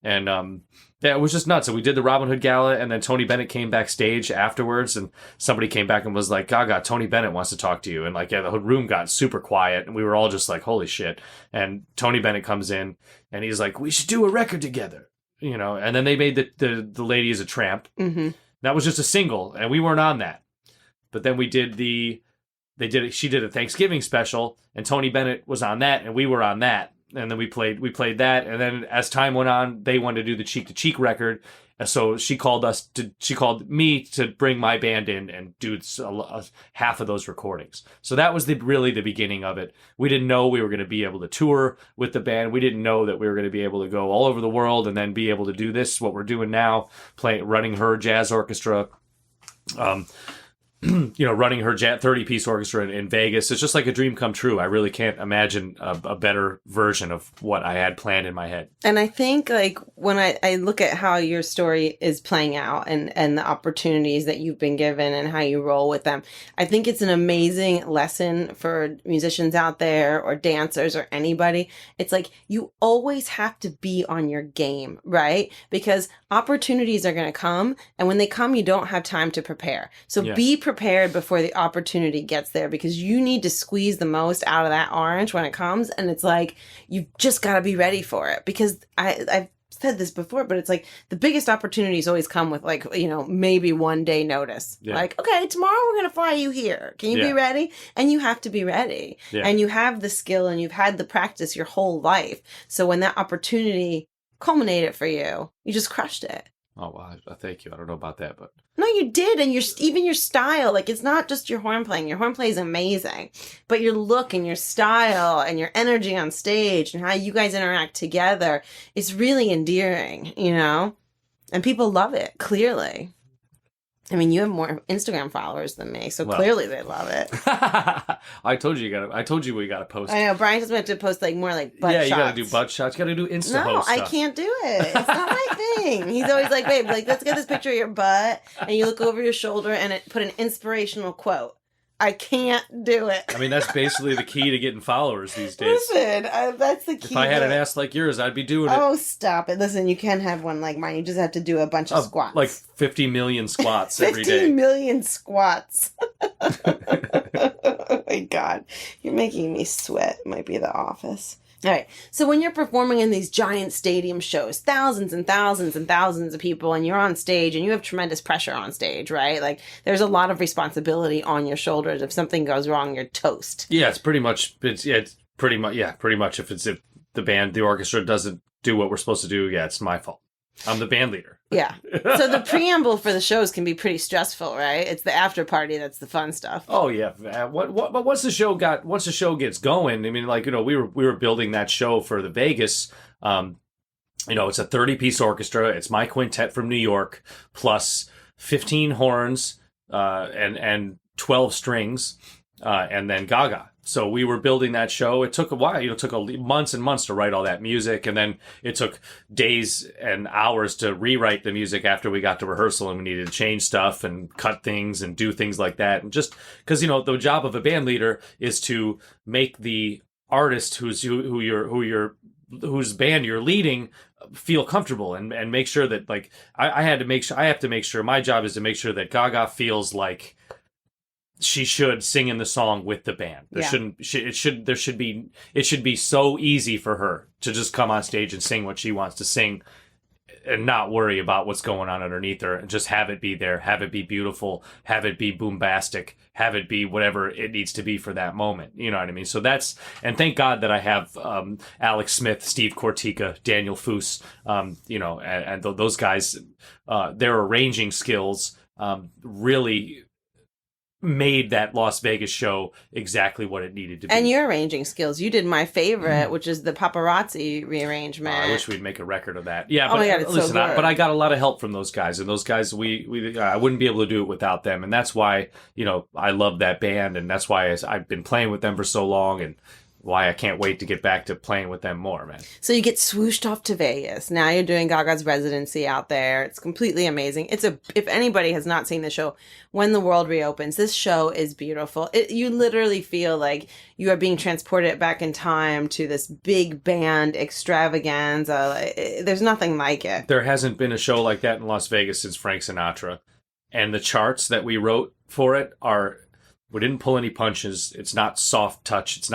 And yeah, it was just nuts. So we did the Robin Hood Gala, and then Tony Bennett came backstage afterwards, and somebody came back and was like, Gaga, Tony Bennett wants to talk to you. And like, yeah, the room got super quiet, and we were all just like, holy shit. And Tony Bennett comes in, and he's like, we should do a record together, you know. And then they made the Lady is a Tramp. Mm-hmm. That was just a single, and we weren't on that. But then we did she did a Thanksgiving special, and Tony Bennett was on that, and we were on that. And then we played that, and then as time went on, they wanted to do the Cheek to Cheek record, and so she called me to bring my band in and do half of those recordings. So that was really the beginning of it. We didn't know we were going to be able to tour with the band. We didn't know that we were going to be able to go all over the world and then be able to do this, what we're doing now, running her jazz orchestra. You know, running her 30-piece orchestra in Vegas. It's just like a dream come true. I really can't imagine a better version of what I had planned in my head. And I think, like, when I look at how your story is playing out and the opportunities that you've been given and how you roll with them, I think it's an amazing lesson for musicians out there or dancers or anybody. It's like, you always have to be on your game, right? Because opportunities are going to come, and when they come, you don't have time to prepare. So be prepared before the opportunity gets there, because you need to squeeze the most out of that orange when it comes. And it's like, you've just got to be ready for it, because I've said this before, but it's like the biggest opportunities always come with, like, you know, maybe 1 day notice. Like, okay, tomorrow we're going to fly you here. Can you be ready? And you have to be ready. And you have the skill and you've had the practice your whole life. So when that opportunity culminated for you, you just crushed it. Oh, well, thank you. I don't know about that, but... No, you did. And even your style, like, it's not just your horn playing. Your horn play is amazing. But your look and your style and your energy on stage and how you guys interact together is really endearing, you know? And people love it, clearly. I mean, you have more Instagram followers than me, so clearly they love it. I told you we gotta post. I know Brian just meant to post like more like butt shots. Yeah, you gotta do butt shots. You gotta do Insta No, post stuff. I can't do it. It's not my thing. He's always like, babe, like, let's get this picture of your butt, and you look over your shoulder and put an inspirational quote. I can't do it. I mean, that's basically the key to getting followers these days. Listen, that's the key. If I had an ass like yours, I'd be doing it. Oh, stop it. Listen, you can have one like mine. You just have to do a bunch of squats. Like 50 million squats every day. 50 million squats. Oh my God. You're making me sweat. It might be The Office. All right. So when you're performing in these giant stadium shows, thousands and thousands and thousands of people, and you're on stage and you have tremendous pressure on stage, right? Like, there's a lot of responsibility on your shoulders. If something goes wrong, you're toast. Yeah, it's pretty much if the orchestra doesn't do what we're supposed to do, yeah, it's my fault. I'm the band leader. Yeah. So the preamble for the shows can be pretty stressful, right? It's the after party that's the fun stuff. Oh yeah. But once the show gets going, I mean, like, you know, we were building that show for the Vegas. You know, it's a 30-piece orchestra. It's my quintet from New York plus 15 horns and 12 strings and then Gaga. So we were building that show. It took a while. You know, it took months and months to write all that music. And then it took days and hours to rewrite the music after we got to rehearsal, and we needed to change stuff and cut things and do things like that. And just because, you know, the job of a band leader is to make the artist whose band you're leading feel comfortable and make sure that, like, I have to make sure my job is to make sure that Gaga feels like she should sing in the song with the band. It should be so easy for her to just come on stage and sing what she wants to sing and not worry about what's going on underneath her, and just have it be there, have it be beautiful, have it be bombastic, have it be whatever it needs to be for that moment. You know what I mean? So and thank God that I have Alex Smith, Steve Cortica, Daniel Foose, you know, and those guys, their arranging skills really made that Las Vegas show exactly what it needed to be. And your arranging skills. You did my favorite, which is the paparazzi rearrangement. I wish we'd make a record of that. Yeah, but my God, it's listen, so good. But I got a lot of help from those guys, and those guys, I wouldn't be able to do it without them, and that's why, you know, I love that band, and that's why I've been playing with them for so long, and why I can't wait to get back to playing with them more, man. So you get swooshed off to Vegas. Now you're doing Gaga's residency out there. It's completely amazing. If anybody has not seen the show, When the World Reopens, this show is beautiful. You literally feel like you are being transported back in time to this big band extravaganza. There's nothing like it. There hasn't been a show like that in Las Vegas since Frank Sinatra. And the charts that we wrote for it we didn't pull any punches. It's not soft touch. It's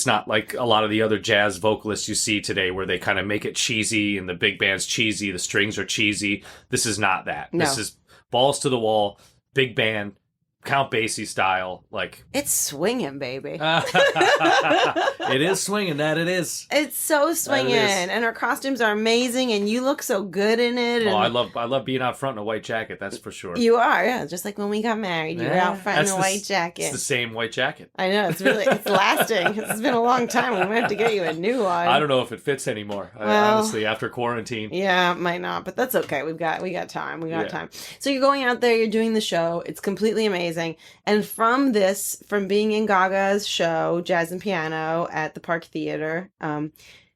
not like a lot of the other jazz vocalists you see today where they kind of make it cheesy and the big band's cheesy, the strings are cheesy. This is not that. No. This is balls to the wall, big band, Count Basie style. Like It's swinging, baby. It is swinging, that it is. It's so swinging, and her costumes are amazing, and you look so good in it. And I love being out front in a white jacket, that's for sure. You are, yeah. Just like when we got married, you were out front in a white jacket. It's the same white jacket. I know, it's lasting. It's been a long time. We might have to get you a new one. I don't know if it fits anymore, honestly, after quarantine. Yeah, it might not, but that's okay. We got time. We got time. So you're going out there, you're doing the show. It's completely amazing. And from being in Gaga's show, Jazz and Piano at the Park Theater,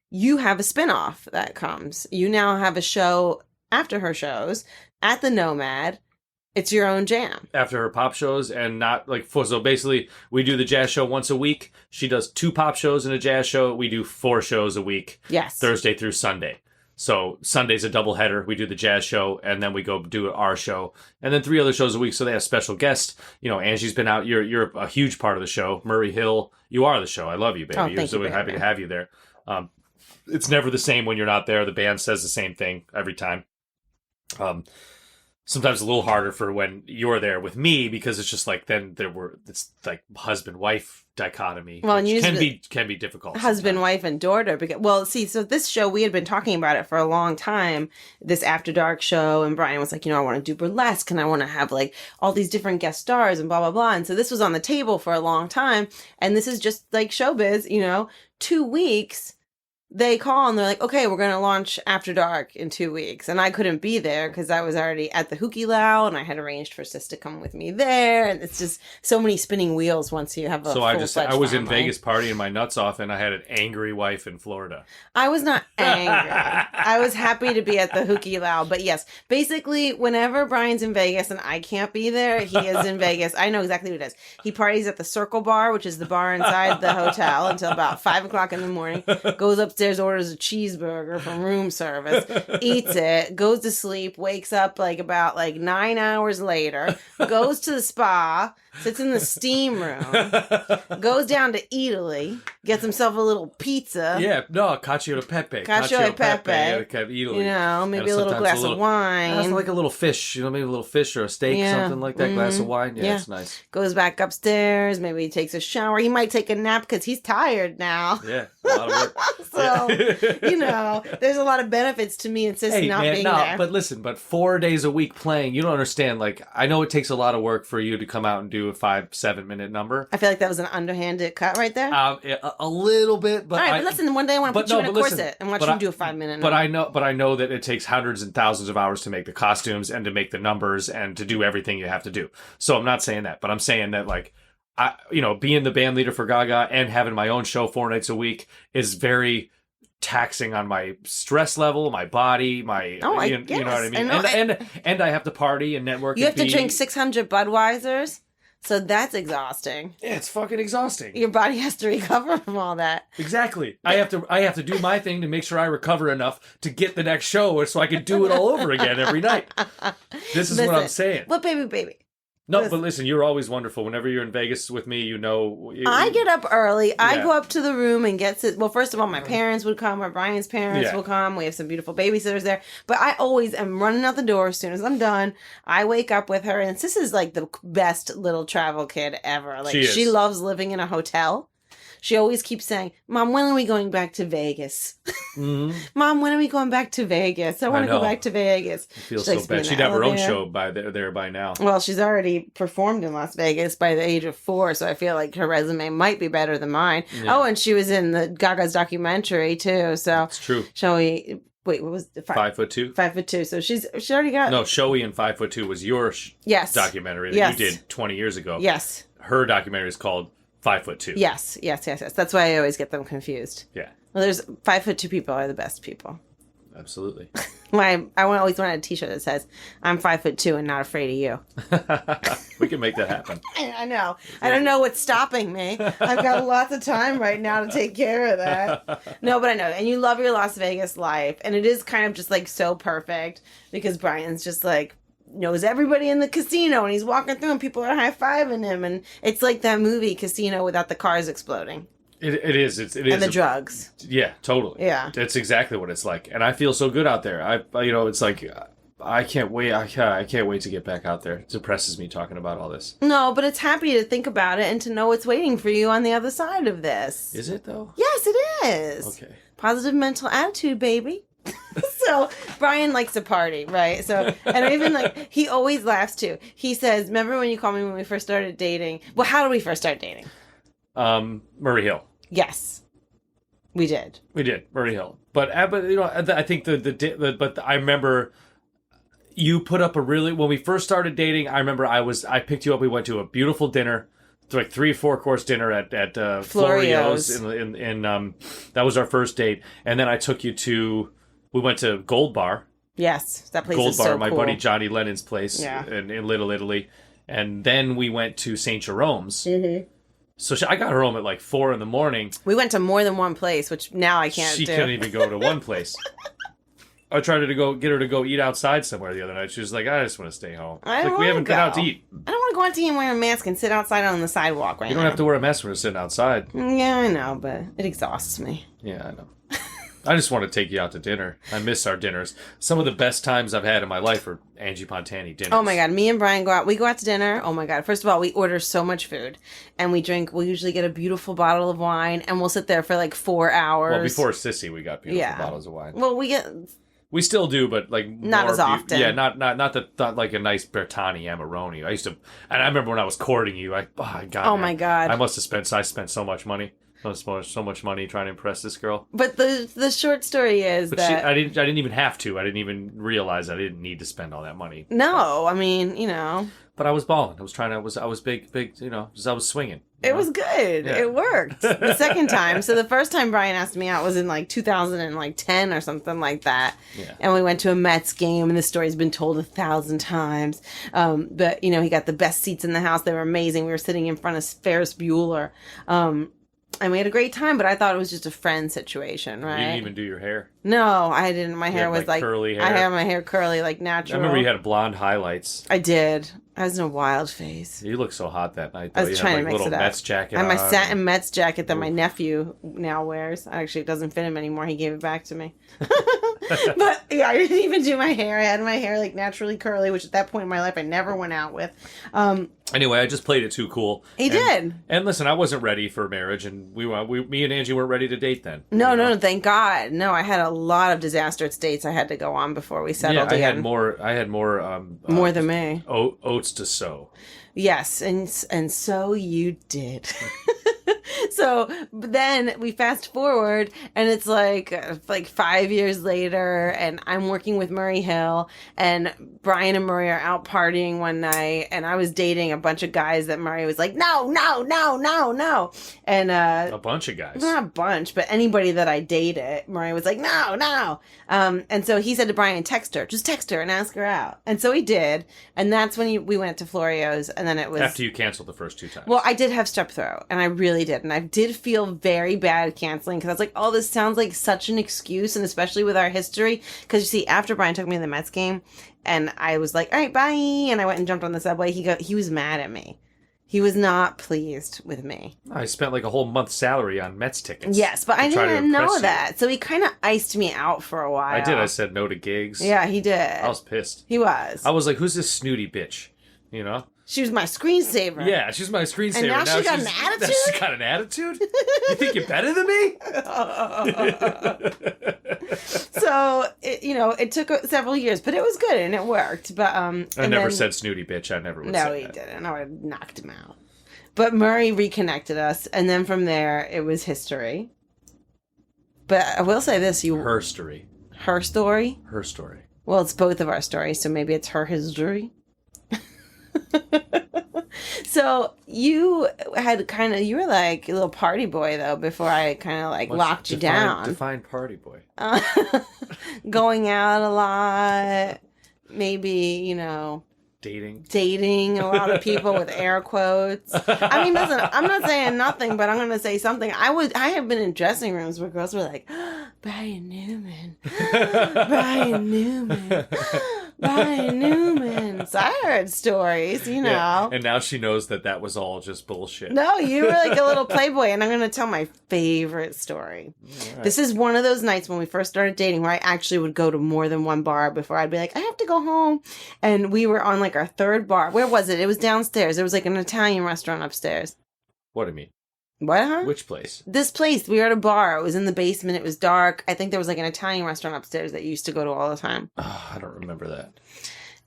you have a spinoff that comes. You now have a show after her shows at the Nomad. It's your own jam. After her pop shows, and not like so basically we do the jazz show once a week. She does 2 pop shows and a jazz show. We do 4 shows a week. Yes. Thursday through Sunday. So Sunday's a doubleheader. We do the jazz show, and then we go do our show, and then 3 other shows a week. So they have special guests. You know, Angie's been out. You're a huge part of the show. Murray Hill, you are the show. I love you, baby. Oh, We're so happy to have you there. It's never the same when you're not there. The band says the same thing every time. Sometimes a little harder for when you're there with me, because it's just like it's like husband-wife dichotomy. Well, and can be difficult. Husband, wife, and daughter. So this show, we had been talking about it for a long time, this After Dark show, and Brian was like, I want to do burlesque, and I want to have like all these different guest stars and blah, blah, blah. And so this was on the table for a long time, and this is just like showbiz, 2 weeks. They call and they're like, okay, we're going to launch After Dark in 2 weeks. And I couldn't be there because I was already at the Hookie Lounge, and I had arranged for Sis to come with me there. And it's just so many spinning wheels once you have a I was family. In Vegas partying my nuts off, and I had an angry wife in Florida. I was not angry. I was happy to be at the Hookie Lounge. But yes, basically, whenever Brian's in Vegas and I can't be there, he is in Vegas. I know exactly what it is. He parties at the Circle Bar, which is the bar inside the hotel, until about 5 o'clock in the morning. Goes upstairs, orders a cheeseburger from room service, eats it, goes to sleep, wakes up about 9 hours later, goes to the spa, sits in the steam room, goes down to Italy, gets himself a little pizza. Yeah, no, cacio e pepe. Cacio e pepe. Italy. Maybe a little glass of wine. Like a little fish, maybe a little fish or a steak, something like that, glass of wine. Yeah, it's nice. Goes back upstairs, maybe he takes a shower. He might take a nap because he's tired now. Yeah, a lot of work. So, there's a lot of benefits to me and Sis being there. But listen, 4 days a week playing, you don't understand. Like, I know it takes a lot of work for you to come out and do a 5-7 minute number. I feel like that was an underhanded cut right there. A little bit, but all right. But listen, one day I want to put you in a corset and watch you do a 5 minute number. But I know that it takes hundreds and thousands of hours to make the costumes and to make the numbers and to do everything you have to do. So I'm not saying that, but I'm saying that being the band leader for Gaga and having my own show 4 nights a week is very taxing on my stress level, my body, my you know what I mean. And I have to party and network. You have to drink 600 Budweisers. So that's exhausting. Yeah, it's fucking exhausting. Your body has to recover from all that. Exactly. I have to do my thing to make sure I recover enough to get the next show so I can do it all over again every night. This is what I'm saying. But baby. No, but listen, you're always wonderful. Whenever you're in Vegas with me, I get up early. Yeah. I go up to the room and well, first of all, my parents would come, or Brian's parents will come. We have some beautiful babysitters there. But I always am running out the door as soon as I'm done. I wake up with her, and this is like the best little travel kid ever. Like, she loves living in a hotel. She always keeps saying, Mom, when are we going back to Vegas? Mm-hmm. Mom, when are we going back to Vegas? I want to go back to Vegas. I feel so bad. She'd have her own show there by now. Well, she's already performed in Las Vegas by the age of 4, so I feel like her resume might be better than mine. Yeah. Oh, and she was in the Gaga's documentary, too. So that's true. Wait, what was the 5'2"? 5'2". So she already got... No, Showy and 5'2" was your documentary that you did 20 years ago. Yes. Her documentary is called 5'2". Yes. That's why I always get them confused. Yeah. Well, there's 5'2" people are the best people. Absolutely. I always wanted a T-shirt that says, "I'm 5'2" and not afraid of you." We can make that happen. I know. I don't know what's stopping me. I've got lots of time right now to take care of that. No, but I know. And you love your Las Vegas life. And it is kind of just like so perfect because Brian's just like knows everybody in the casino and he's walking through and people are high-fiving him. And it's like that movie Casino without the cars exploding. It is. It is. And the drugs. Yeah, totally. Yeah. It's exactly what it's like. And I feel so good out there. It's like, I can't wait. I can't wait to get back out there. It depresses me talking about all this. No, but it's happy to think about it and to know what's waiting for you on the other side of this. Is it, though? Yes, it is. Okay. Positive mental attitude, baby. So Brian likes to party, right? So, and even like, he always laughs too. He says, remember when you called me when we first started dating? Well, how did we first start dating? Murray Hill. Yes, we did. Murray Hill. But I think but I remember you put up when we first started dating. I remember I picked you up. We went to a beautiful dinner, like 3 or 4 course dinner at Florio's in that was our first date, and then I took you we went to Gold Bar. Yes, that place Gold is Bar, so my cool. buddy Johnny Lennon's place in Little Italy, and then we went to St. Jerome's. Mm-hmm. So I got her home at like 4 a.m. We went to more than one place, which now I can't do. She couldn't even go to one place. I tried to get her to go eat outside somewhere the other night. She was like, I just want to stay home. We haven't been out to eat. I don't want to go out to eat and wear a mask and sit outside on the sidewalk right now. You don't have to wear a mask when you're sitting outside. Yeah, I know, but it exhausts me. Yeah, I know. I just want to take you out to dinner. I miss our dinners. Some of the best times I've had in my life are Angie Pontani dinners. Oh my God. Me and Brian go out. We go out to dinner. Oh my God. First of all, we order so much food and we usually get a beautiful bottle of wine and we'll sit there for like 4 hours. Well, before Sissy, we got beautiful bottles of wine. Well, we still do, but like not as often. Yeah, not like a nice Bertani Amarone. I used to, and I remember when I was courting you. My God, I spent so much money. So much money trying to impress this girl. But the short story is I didn't even have to. I didn't even realize I didn't need to spend all that money. No, I mean, you know. But I was balling. I was big, I was swinging. It was good. Yeah. It worked. The second time. So the first time Brian asked me out was in like 2010 or something like that. Yeah. And we went to a Mets game and the story's been told 1,000 times. But, he got the best seats in the house. They were amazing. We were sitting in front of Ferris Bueller. And we had a great time, but I thought it was just a friend situation, right? You didn't even do your hair? No, I didn't. My hair was like curly hair. I had my hair curly, like natural. I remember you had blonde highlights. I did. I was in a wild phase. You looked so hot that night, though. I was trying to mix little it up. Mets jacket and my satin Mets jacket that my nephew now wears. Actually, it doesn't fit him anymore. He gave it back to me. But yeah, I didn't even do my hair. I had my hair like naturally curly, which at that point in my life I never went out with. Anyway, I just played it too cool. He did. And listen, I wasn't ready for marriage, and me and Angie weren't ready to date then. No, thank God. No, I had a lot of disastrous dates I had to go on before we settled again. I had more. More than me. Oats to sow. Yes, and so you did. So then we fast forward and it's like 5 years later and I'm working with Murray Hill and Brian and Murray are out partying one night and I was dating a bunch of guys that Murray was like, no. And a bunch of guys. Not a bunch, but anybody that I dated, Murray was like, no. And so he said to Brian, just text her and ask her out. And so he did. And that's when we went to Florio's and then it was... After you canceled the first 2 times. Well, I did have strep throat and I really did. And I did feel very bad canceling because I was like, oh, this sounds like such an excuse. And especially with our history. Because you see, after Brian took me to the Mets game and I was like, all right, bye. And I went and jumped on the subway. He was mad at me. He was not pleased with me. I spent like a whole month's salary on Mets tickets. Yes, but I didn't know that. So he kind of iced me out for a while. I did. I said no to gigs. Yeah, he did. I was pissed. He was. I was like, who's this snooty bitch? She was my screensaver. Yeah, she's my screensaver. And now she got an attitude? She got an attitude? You think you're better than me? So, it took several years, but it was good and it worked. But I never said snooty bitch. I never would say that. No, he didn't. I would have knocked him out. But Murray reconnected us, and then from there, it was history. But I will say this. Her story. Her story? Her story. Well, it's both of our stories, so maybe it's her history. So you you were like a little party boy though before I kind of like locked you down. Define party boy. Going out a lot, maybe, dating a lot of people with air quotes. I mean, listen, I'm not saying nothing, but I'm going to say something. I have been in dressing rooms where girls were like, Brian Newman, Brian Newman, Brian Newman. So I heard stories, Yeah. And now she knows that was all just bullshit. No, you were like a little playboy, and I'm going to tell my favorite story. Right. This is one of those nights when we first started dating where I actually would go to more than one bar before I'd be like, I have to go home. And we were on like our third bar. Where was it? It was downstairs. It was like an Italian restaurant upstairs. What do you mean? What, huh? Which place? This place. We were at a bar. It was in the basement. It was dark. I think there was like an Italian restaurant upstairs that you used to go to all the time. Oh, I don't remember that.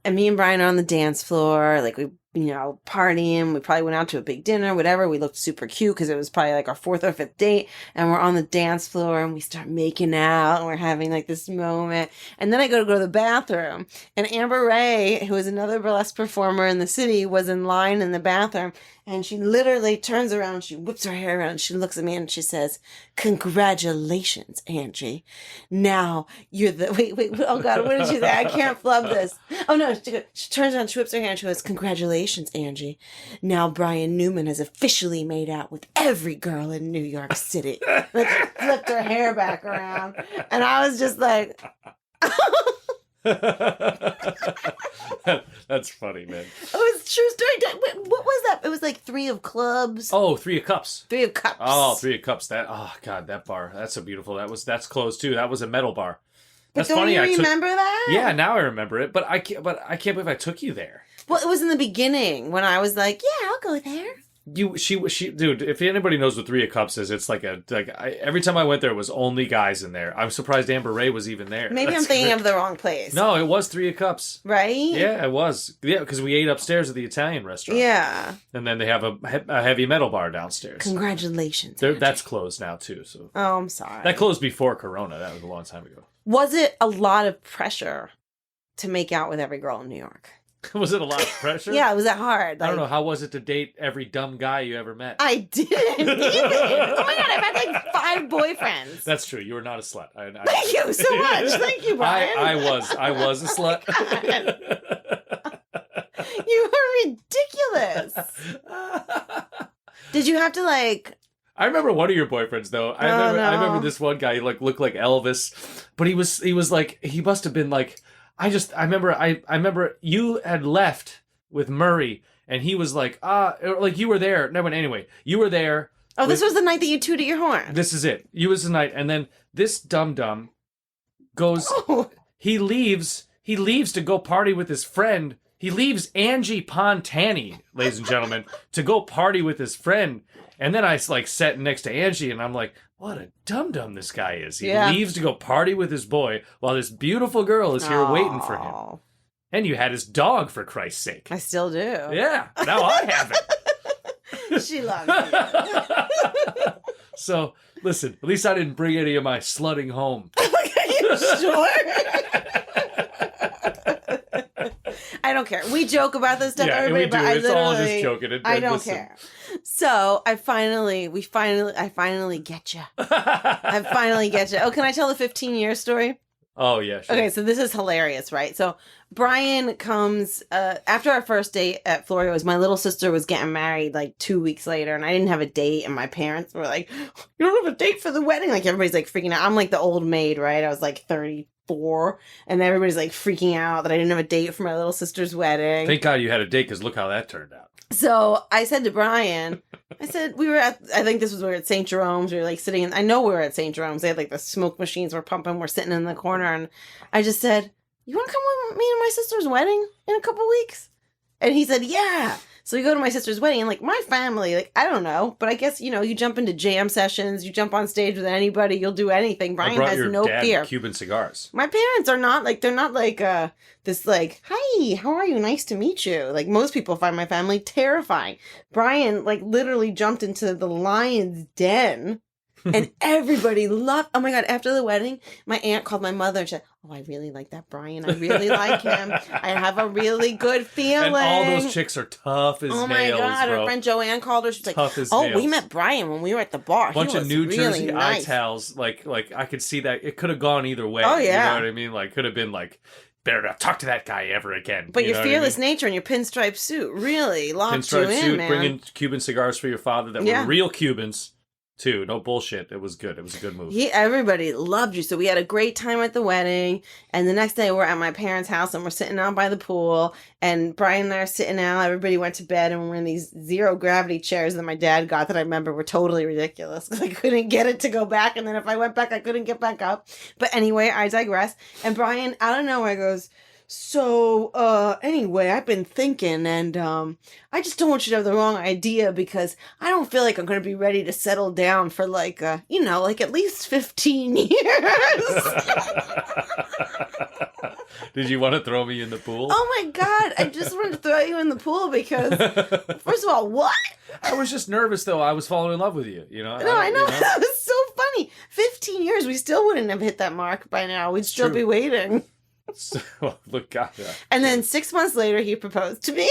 And me and Brian are on the dance floor, like we, partying. We probably went out to a big dinner, whatever. We looked super cute because it was probably like our fourth or fifth date. And we're on the dance floor and we start making out and we're having like this moment. And then I go to the bathroom. And Amber Ray, who is another burlesque performer in the city, was in line in the bathroom. And she literally turns around, she whips her hair around, she looks at me and she says, congratulations, Angie. Now you're the, wait, oh God, what did she say? I can't flub this. Oh no, she turns around, she whips her hair and she goes, congratulations, Angie. Now Brian Newman has officially made out with every girl in New York City. Like she flipped her hair back around. And I was just like... That's funny, man. It was a true story. What was that? It was like 3 of Clubs. Oh, 3 of Cups. 3 of Cups. Oh, 3 of Cups. God, that bar. That's so beautiful. That's closed too. That was a metal bar. That's but don't funny. you remember that? Yeah, now I remember it. But I can't believe I took you there. Well, it was in the beginning when I was like, yeah, I'll go there. She, dude. If anybody knows what 3 of Cups is, it's every time I went there, it was only guys in there. I'm surprised Amber Ray was even there. Maybe I'm thinking of the wrong place. No, it was 3 of Cups. Right? Yeah, it was. Yeah, because we ate upstairs at the Italian restaurant. Yeah. And then they have a heavy metal bar downstairs. Congratulations. That's closed now too. So. Oh, I'm sorry. That closed before Corona. That was a long time ago. Was it a lot of pressure to make out with every girl in New York? Was it a lot of pressure? Yeah, was that hard? I don't know. How was it to date every dumb guy you ever met? I didn't even. Oh my God, I've had like 5 boyfriends. That's true. You were not a slut. Thank you so much. Thank you, Brian. I was a slut. You were ridiculous. Did you have to like... I remember one of your boyfriends though. I remember this one guy. He looked like Elvis, but he was like, he must have been like... I remember you had left with Murray and he was like, like you were there. No, but anyway, you were there. Oh, this was the night that you tooted your horn. This is it. You was the night. And then this dum-dum goes, he leaves to go party with his friend. He leaves Angie Pontani, ladies and gentlemen, to go party with his friend. And then I sat next to Angie and I'm like, what a dum-dum this guy is. He leaves to go party with his boy while this beautiful girl is here waiting for him. And you had his dog, for Christ's sake. I still do. Yeah, now I have it. She loves me. So, listen, at least I didn't bring any of my slutting home. Are you sure? I don't care. We joke about this stuff, everybody, we do. But it's all just joking. I don't care. So I finally get you. I finally get you. Oh, can I tell the 15-year story? Oh, yeah, sure. Okay, so this is hilarious, right? So Brian comes, after our first date at Florio's, my little sister was getting married like 2 weeks later, and I didn't have a date, and my parents were like, you don't have a date for the wedding? Like, everybody's like freaking out. I'm like the old maid, right? I was like 34, and everybody's like freaking out that I didn't have a date for my little sister's wedding. Thank God you had a date, because look how that turned out. So I said to Brian, I think we were at St. Jerome's. We were like sitting I know we were at St. Jerome's. They had like the smoke machines were pumping. We're sitting in the corner. And I just said, you want to come with me to my sister's wedding in a couple weeks? And he said, yeah. So we go to my sister's wedding and like my family, like, I don't know, but I guess, you jump into jam sessions, you jump on stage with anybody, you'll do anything. Brian has no fear. Cuban cigars. My parents are not like, they're not like this like, hi, how are you? Nice to meet you. Like most people find my family terrifying. Brian like literally jumped into the lion's den And everybody loved, oh my God, after the wedding, my aunt called my mother and said, oh, I really like that Brian. I really like him. I have a really good feeling. And all those chicks are tough as nails, oh my God, bro. her friend Joanne called her. She's like, Tough as oh, nails. we met Brian when we were at the bar. Bunch of New really Jersey nice. Itals, like I could see that. It could have gone either way. Oh, yeah. You know what I mean? Like, could have been like, better not talk to that guy ever again. But your fearless nature and your pinstripe suit really locked you in, suit, man. bringing Cuban cigars for your father that were real Cubans, too. No bullshit. It was good. It was a good move. Everybody loved you. So we had a great time at the wedding. And the next day we're at my parents' house and we're sitting out by the pool. And Brian and I are sitting out. Everybody went to bed and we're in these zero gravity chairs that my dad got that I remember were totally ridiculous. Because I couldn't get it to go back. And then if I went back, I couldn't get back up. But anyway, I digress. And Brian, out of nowhere, goes, so, anyway, I've been thinking, and, I just don't want you to have the wrong idea because I don't feel like I'm going to be ready to settle down for like, like at least 15 years. Did you want to throw me in the pool? Oh my God, I just wanted to throw you in the pool because, first of all, what? I was just nervous, though. I was falling in love with you, you know? No, I know. That was so funny. 15 years, we still wouldn't have hit that mark by now. We'd still be waiting. So, look, Gaga. And then 6 months later, he proposed to me.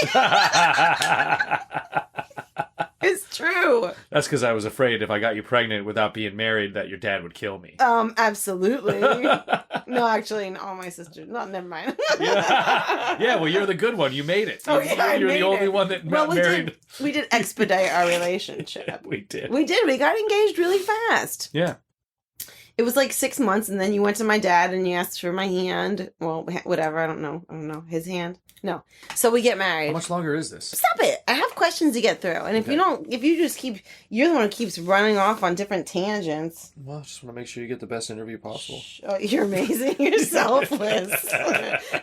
It's true. That's because I was afraid if I got you pregnant without being married that your dad would kill me. Absolutely. No, actually, all my sisters. No, never mind. Yeah, well, you're the good one. You made it. Oh, yeah, you're the only one that married. We did expedite our relationship. We did. We got engaged really fast. Yeah. It was like 6 months, and then you went to my dad and you asked for my hand. Well, whatever. I don't know. His hand. No. So we get married. How much longer is this? Stop it. I have questions to get through. And if you're the one who keeps running off on different tangents. Well, I just want to make sure you get the best interview possible. Oh, you're amazing. You're selfless.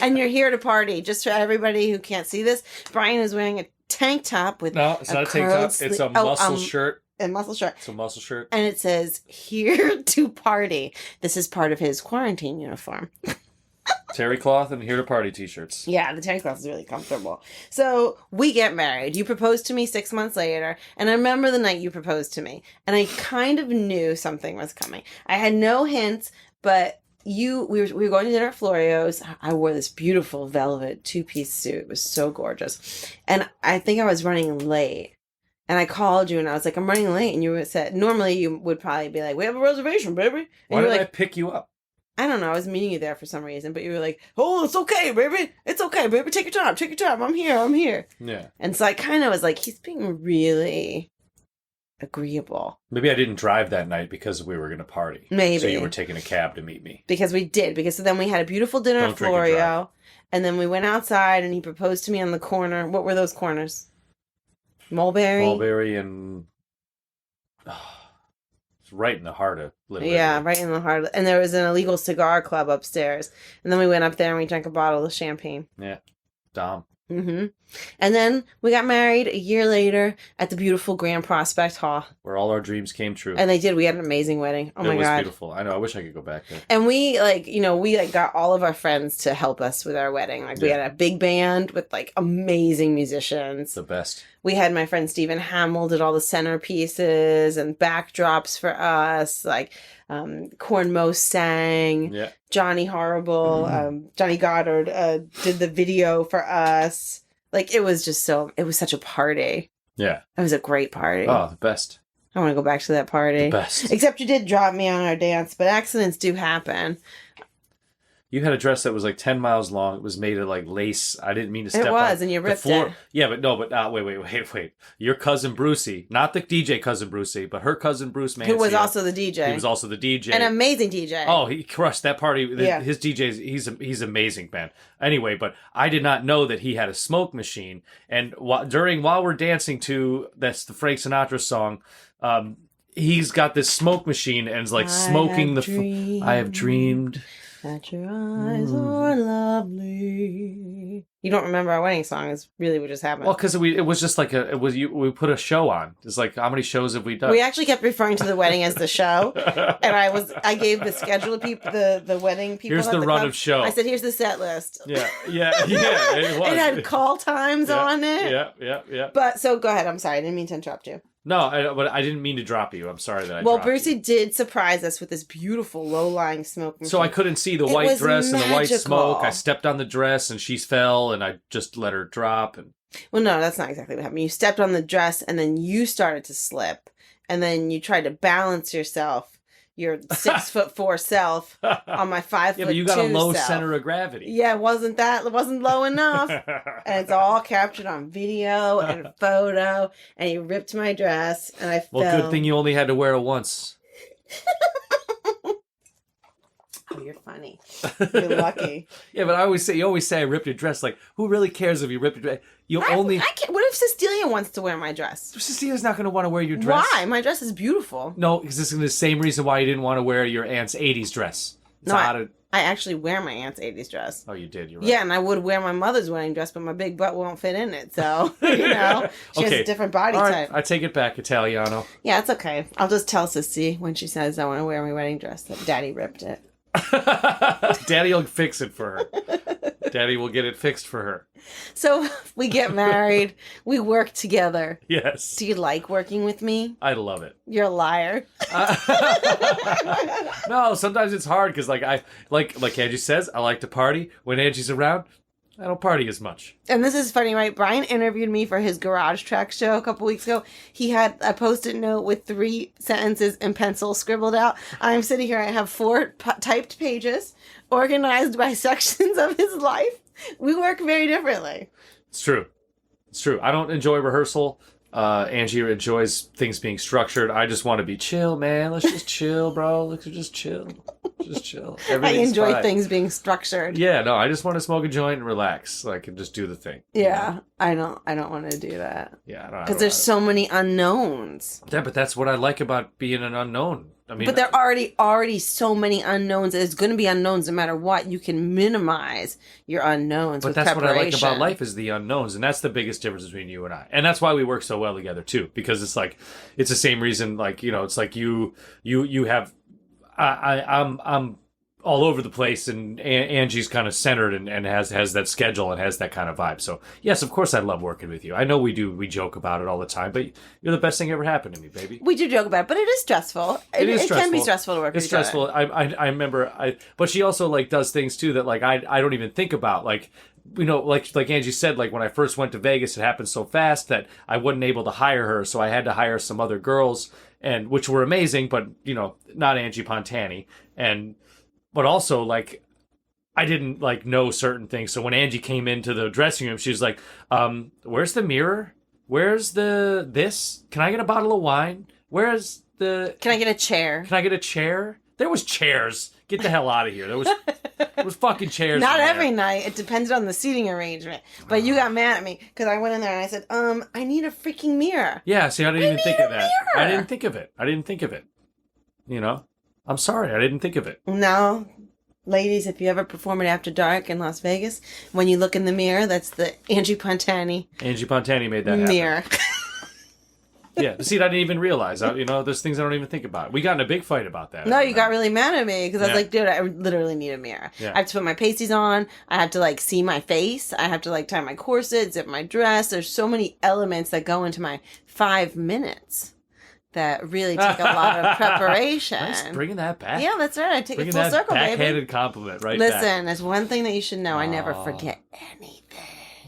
And you're here to party. Just for everybody who can't see this, Brian is wearing a tank top with No, it's not a tank top. It's a muscle shirt. A muscle shirt. It's a muscle shirt. And it says, here to party. This is part of his quarantine uniform. Terry cloth and here to party t-shirts. Yeah, the terry cloth is really comfortable. So we get married. You proposed to me 6 months later. And I remember the night you proposed to me. And I kind of knew something was coming. I had no hints, but we were going to dinner at Florio's. I wore this beautiful velvet 2-piece suit. It was so gorgeous. And I think I was running late. And I called you and I was like, I'm running late. And you said, normally you would probably be like, we have a reservation, baby. And Why did like, I pick you up? I don't know. I was meeting you there for some reason. But you were like, oh, it's okay, baby. It's okay, baby. Take your time. Take your time. I'm here. Yeah. And so I kind of was like, he's being really agreeable. Maybe I didn't drive that night because we were going to party. Maybe. So you were taking a cab to meet me. Because we did. Because so then we had a beautiful dinner at Florio. And then we went outside and he proposed to me on the corner. What were those corners? Mulberry and it's right in the heart of Little Yeah, Italy. right in the heart. And there was an illegal cigar club upstairs. And then we went up there and we drank a bottle of champagne. Yeah. Dom. Mm-hmm. And then we got married a year later at the beautiful Grand Prospect Hall. Where all our dreams came true. And they did. We had an amazing wedding. Oh my God. It was beautiful. I know. I wish I could go back there. And we got all of our friends to help us with our wedding. We had a big band with amazing musicians. The best. We had my friend Stephen Hamill did all the centerpieces and backdrops for us. Corn Mo sang. Yeah. Johnny Horrible, Johnny Goddard did the video for us. It was such a party. Yeah. It was a great party. Oh, the best. I want to go back to that party. The best. Except you did drop me on our dance, but accidents do happen. You had a dress that was 10 miles long. It was made of lace. I didn't mean to step on. It was, and you ripped it. Yeah, but wait. Your cousin Brucey, not the DJ cousin Brucey, but her cousin Bruce Mancini. Who was also the DJ. He was also the DJ. An amazing DJ. Oh, he crushed that party. Yeah. His DJs, he's amazing, man. Anyway, but I did not know that he had a smoke machine. And while we're dancing to, that's the Frank Sinatra song, he's got this smoke machine and is smoking I have dreamed. That your eyes are lovely. You don't remember our wedding song? Is really what just happened. Well, because it was just we put a show on. It's how many shows have we done? We actually kept referring to the wedding as the show, and I gave the schedule to people, the wedding people. Here's the run of show. I said, "Here's the set list." Yeah. It was. It had call times on it. Yeah. But so go ahead. I'm sorry, I didn't mean to interrupt you. but I didn't mean to drop you. I'm sorry that I Well, dropped Brucey you. did surprise us with this beautiful low-lying smoke machine. So I couldn't see the It white was dress and the white magical. smoke. I stepped on the dress and she fell and I just let her drop. And Well, no, that's not exactly what happened. You stepped on the dress and then you started to slip. And then you tried to balance yourself, your 6'4" self, on my 5'2" yeah, but you got a low self. center of gravity. Yeah, it wasn't low enough. And it's all captured on video and photo. And you ripped my dress and I fell. Well, good thing you only had to wear it once. Oh, you're funny. You're lucky. Yeah, but you always say I ripped your dress. Like, who really cares if you ripped your dress? I can't. What if Sistilia wants to wear my dress? Cecilia's not going to want to wear your dress. Why? My dress is beautiful. No, because this is the same reason why you didn't want to wear your aunt's 80s dress. I actually wear my aunt's 80s dress. Oh, you did. You're right. Yeah, and I would wear my mother's wedding dress, but my big butt won't fit in it. So, she has a different body type. I take it back, Italiano. Yeah, it's okay. I'll just tell Sissy when she says I want to wear my wedding dress that Daddy ripped it. Daddy will fix it for her. Daddy will get it fixed for her. So we get married. We work together. Yes. Do you like working with me? I love it. You're a liar. No, sometimes it's hard because like Angie says, I like to party. When Angie's around, I don't party as much. And this is funny, right? Brian interviewed me for his Garage Track show a couple weeks ago. He had a Post-it note with 3 sentences in pencil scribbled out. I'm sitting here. I have 4 typed pages organized by sections of his life. We work very differently. It's true. It's true. I don't enjoy rehearsal. Angie enjoys things being structured. I just want to be chill, man. Let's just chill, bro. Let's just chill. Just chill. I enjoy things being structured. Yeah, no, I just want to smoke a joint and relax. Like, and just do the thing. Yeah, you know? I don't want to do that. Yeah, I don't. Because there's so many unknowns. Yeah, but that's what I like about being an unknown. I mean, but there are already so many unknowns. There's going to be unknowns no matter what. You can minimize your unknowns. But that's what I like about life is the unknowns, and that's the biggest difference between you and I. And that's why we work so well together too, because it's like it's the same reason. Like it's like you have. I'm all over the place, and Angie's kind of centered and has that schedule and has that kind of vibe. So yes, of course I love working with you. I know we do. We joke about it all the time, but you're the best thing ever happened to me, baby. We do joke about it, but it is stressful. It can be stressful to work with It's stressful. I remember but she also like does things too that like I don't even think about. Like, you know, like Angie said, like when I first went to Vegas, it happened so fast that I wasn't able to hire her, so I had to hire some other girls, and which were amazing, but you know, not Angie Pontani. But also, like, I didn't, like, know certain things. So when Angie came into the dressing room, she was like, where's the mirror? Where's this? Can I get a bottle of wine? Where's the... Can I get a chair? Can I get a chair? There was chairs. Get the hell out of here. There was fucking chairs. Not every night. It depended on the seating arrangement. But you got mad at me because I went in there and I said, I need a freaking mirror. Yeah, see, I didn't even think of that. Mirror. I didn't think of it. You know? I'm sorry, I didn't think of it. No. Ladies, if you ever perform it after dark in Las Vegas, when you look in the mirror, that's the Angie Pontani. Angie Pontani made that happen. Mirror. Yeah, see, I didn't even realize. You know, there's things I don't even think about. We got in a big fight about that. No, you got really mad at me because I was like, dude, I literally need a mirror. Yeah. I have to put my pasties on. I have to, like, see my face. I have to, like, tie my corset, zip my dress. There's so many elements that go into my 5 minutes that really take a lot of preparation. Nice, bringing that back. Yeah, that's right. I take it full circle, baby. Backhanded compliment, right? Listen, there's one thing that you should know. I never forget anything.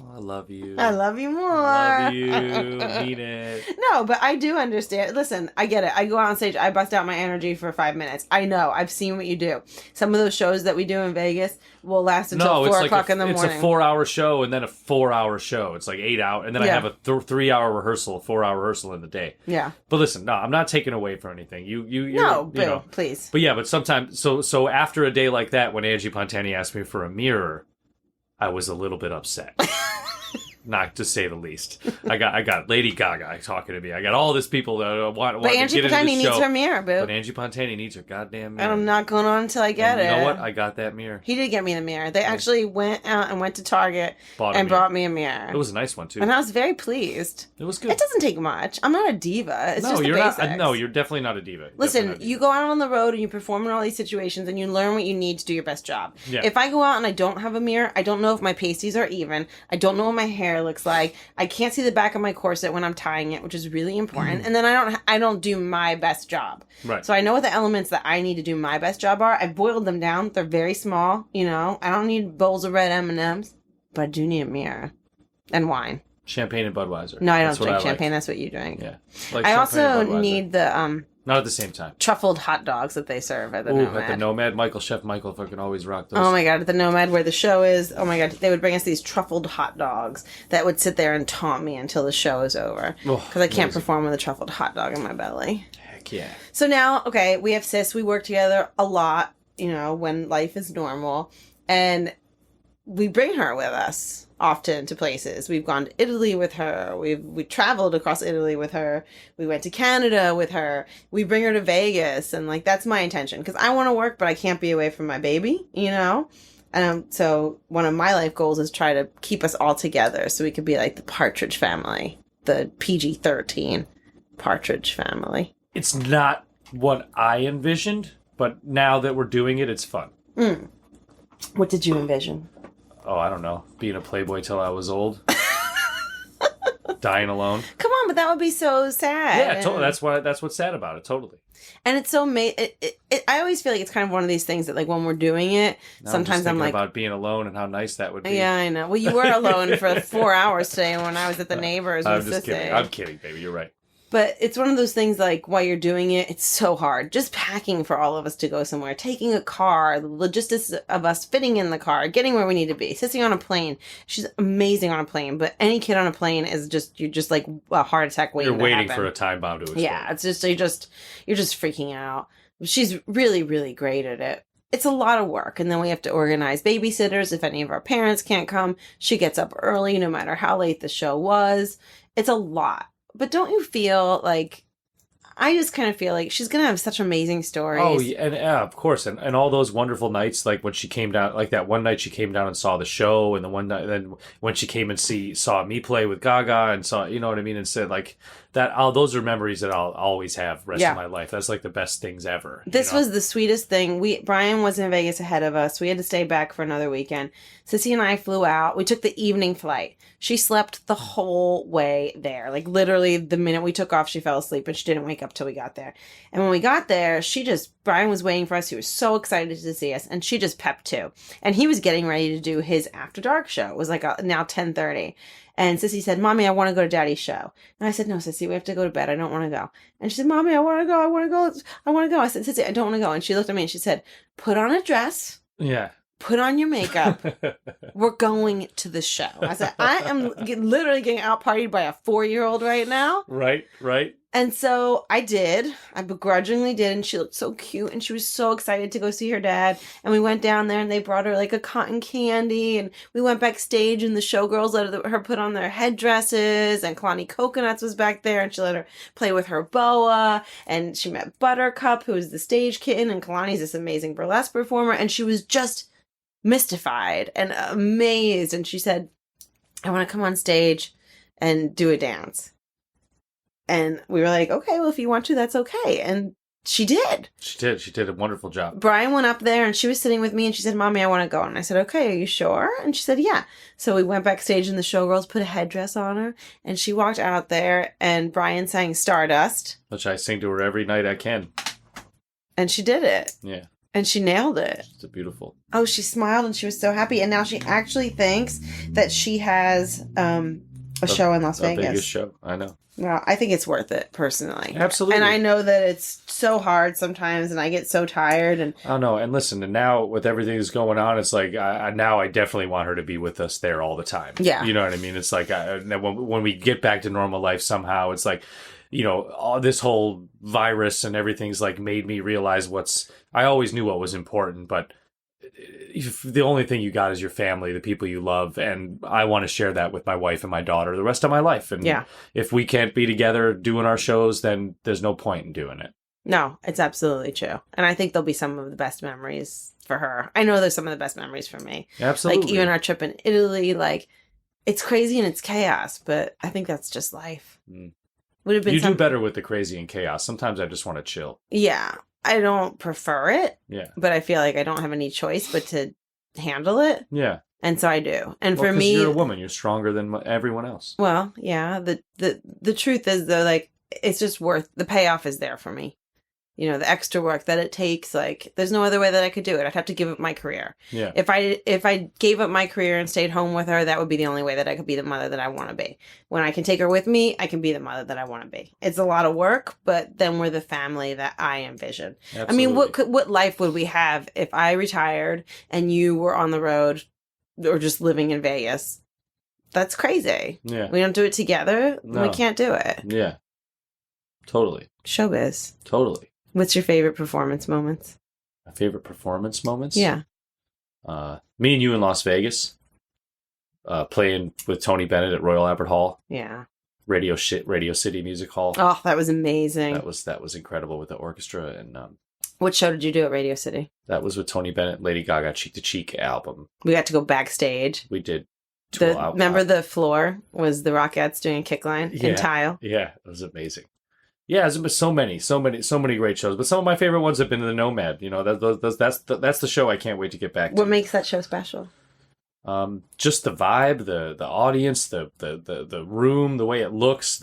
I love you. I love you more. I love you. Mean it. No, but I do understand. Listen, I get it. I go on stage. I bust out my energy for 5 minutes. I know. I've seen what you do. Some of those shows that we do in Vegas will last until 4 o'clock in the morning. It's a 4-hour show and then a 4-hour show. It's like 8 hours. And then I have a 3-hour rehearsal, a 4-hour rehearsal in the day. Yeah. But listen, no, I'm not taking away from anything. You No, please. But yeah, but sometimes, so after a day like that, when Angie Pontani asked me for a mirror, I was a little bit upset. Not to say the least. I got Lady Gaga talking to me. I got all these people that want but to Angie get into Pontani the show. needs her mirror, boo. But Angie Pontani needs her goddamn mirror. And I'm not going on until I get it. You know what? I got that mirror. He did get me the mirror. They actually went out and went to Target and brought me a mirror. It was a nice one, too. And I was very pleased. It was good. It doesn't take much. I'm not a diva. It's just the basics. basics. No, you're definitely not a diva. Listen, you go out on the road and you perform in all these situations and you learn what you need to do your best job. Yeah. If I go out and I don't have a mirror, I don't know if my pasties are even. I don't know what my hair hair looks like. I can't see the back of my corset when I'm tying it, which is really important. And then I don't do my best job. Right. So I know what the elements that I need to do my best job are. I boiled them down. They're very small, you know. I don't need bowls of red M&Ms, but I do need a mirror and wine. Champagne and Budweiser. No, I don't drink champagne. That's what you drink. Yeah. I also need the not at the same time. Truffled hot dogs that they serve at the Nomad. At the Nomad, Chef Michael fucking always rock those. Oh my God, at the Nomad where the show is, oh my God, they would bring us these truffled hot dogs that would sit there and taunt me until the show is over. Because I can't perform with a truffled hot dog in my belly. Heck yeah. So now, okay, we have Sis. We work together a lot, you know, when life is normal. And we bring her with us often to places. We've gone to Italy with her. We traveled across Italy with her. We went to Canada with her. We bring her to Vegas, and like that's my intention because I want to work, but I can't be away from my baby, you know. And so one of my life goals is try to keep us all together so we could be like the Partridge Family, the PG-13 Partridge Family. It's not what I envisioned, but now that we're doing it, it's fun. What did you envision? Oh, I don't know. Being a playboy till I was old. Dying alone. Come on, but that would be so sad. Yeah, totally. That's what's sad about it. Totally. And it's so I always feel like it's kind of one of these things that like when we're doing it, now sometimes I'm like about being alone and how nice that would be. Yeah, I know. Well, you were alone for 4 hours today when I was at the neighbors. I'm just kidding. I'm kidding, baby. You're right. But it's one of those things like while you're doing it, it's so hard. Just packing for all of us to go somewhere, taking a car, the logistics of us fitting in the car, getting where we need to be, sitting on a plane. She's amazing on a plane, but any kid on a plane is you're just like a heart attack waiting. You're waiting for a time bomb to explode. Yeah, it's just you're just freaking out. She's really, really great at it. It's a lot of work, and then we have to organize babysitters if any of our parents can't come. She gets up early no matter how late the show was. It's a lot. But don't you feel like, I just kind of feel like she's going to have such amazing stories. Oh, yeah, and of course. And all those wonderful nights, like when she came down, like that one night she came down and saw the show, and the one night, then when she came and saw me play with Gaga and saw, you know what I mean? And said like that, those are memories that I'll always have the rest of my life. That's like the best things ever. This was the sweetest thing. Brian was in Vegas ahead of us. We had to stay back for another weekend. Sissy and I flew out. We took the evening flight. She slept the whole way there. Like literally the minute we took off, she fell asleep and she didn't wake up till we got there. And when we got there, Brian was waiting for us. He was so excited to see us and she just pepped too. And he was getting ready to do his after dark show. It was like now 10:30. And Sissy said, Mommy, I want to go to Daddy's show. And I said, no, Sissy, we have to go to bed. I don't want to go. And she said, Mommy, I want to go. I want to go. I want to go. I said, Sissy, I don't want to go. And she looked at me and she said, put on a dress. Yeah. Put on your makeup. We're going to the show. I said, I am literally getting out partied by a 4-year-old right now. Right. And so I did. I begrudgingly did. And she looked so cute. And she was so excited to go see her dad. And we went down there and they brought her like a cotton candy. And we went backstage and the showgirls let her put on their headdresses. And Kalani Coconuts was back there. And she let her play with her boa. And she met Buttercup, who is the stage kitten. And Kalani's this amazing burlesque performer. And she was just mystified and amazed. And she said, I want to come on stage and do a dance. And we were like, okay, well, if you want to, that's okay. And she did. She did a wonderful job. Brian went up there and she was sitting with me and she said, Mommy, I want to go. And I said, okay, are you sure? And she said, yeah. So we went backstage and the showgirls put a headdress on her and she walked out there and Brian sang Stardust. Which I sing to her every night I can. And she did it. Yeah. And she nailed it. It's beautiful. Oh, she smiled and she was so happy. And now she actually thinks that she has a show in Las Vegas. A biggest show, I know. Well, I think it's worth it, personally. Absolutely. And I know that it's so hard sometimes, and I get so tired. And I know. And listen, and now with everything that's going on, it's like, now I definitely want her to be with us there all the time. Yeah. You know what I mean? It's like, when we get back to normal life somehow, it's like, you know, all this whole virus and everything's like made me realize I always knew what was important, but the only thing you got is your family, the people you love, and I want to share that with my wife and my daughter the rest of my life. And if we can't be together doing our shows, then there's no point in doing it. No, it's absolutely true. And I think there'll be some of the best memories for her. I know there's some of the best memories for me. Absolutely. Like even our trip in Italy, like it's crazy and it's chaos, but I think that's just life. Would have been you do better with the crazy and chaos. Sometimes I just want to chill. Yeah. I don't prefer it. Yeah. But I feel like I don't have any choice but to handle it. Yeah. And so I do. And Well, for 'cause me, you're a woman. You're stronger than everyone else. well, yeah, the truth is though, like, it's just worth, the payoff is there for me. You know, the extra work that it takes, like, there's no other way that I could do it. I'd have to give up my career. Yeah. If I gave up my career and stayed home with her, that would be the only way that I could be the mother that I want to be. When I can take her with me, I can be the mother that I want to be. It's a lot of work, but then we're the family that I envision. Absolutely. I mean, what life would we have if I retired and you were on the road or just living in Vegas? That's crazy. Yeah. We don't do it together. No. We can't do it. Yeah. Totally. Showbiz. Totally. What's your favorite performance moments? My favorite performance moments? Yeah. Me and you in Las Vegas, playing with Tony Bennett at Royal Albert Hall. Yeah. Radio City Music Hall. Oh, that was amazing. That was incredible with the orchestra, and What show did you do at Radio City? that was with Tony Bennett, Lady Gaga, Cheek to Cheek album. We got to go backstage. We did. Remember the floor was the Rockettes doing a kick line Yeah. in tile? Yeah, it was amazing. Yeah, there's been so many great shows. But some of my favorite ones have been the Nomad. You know, that's the show I can't wait to get back to. What makes that show special? Just the vibe, the audience, the room, the way it looks,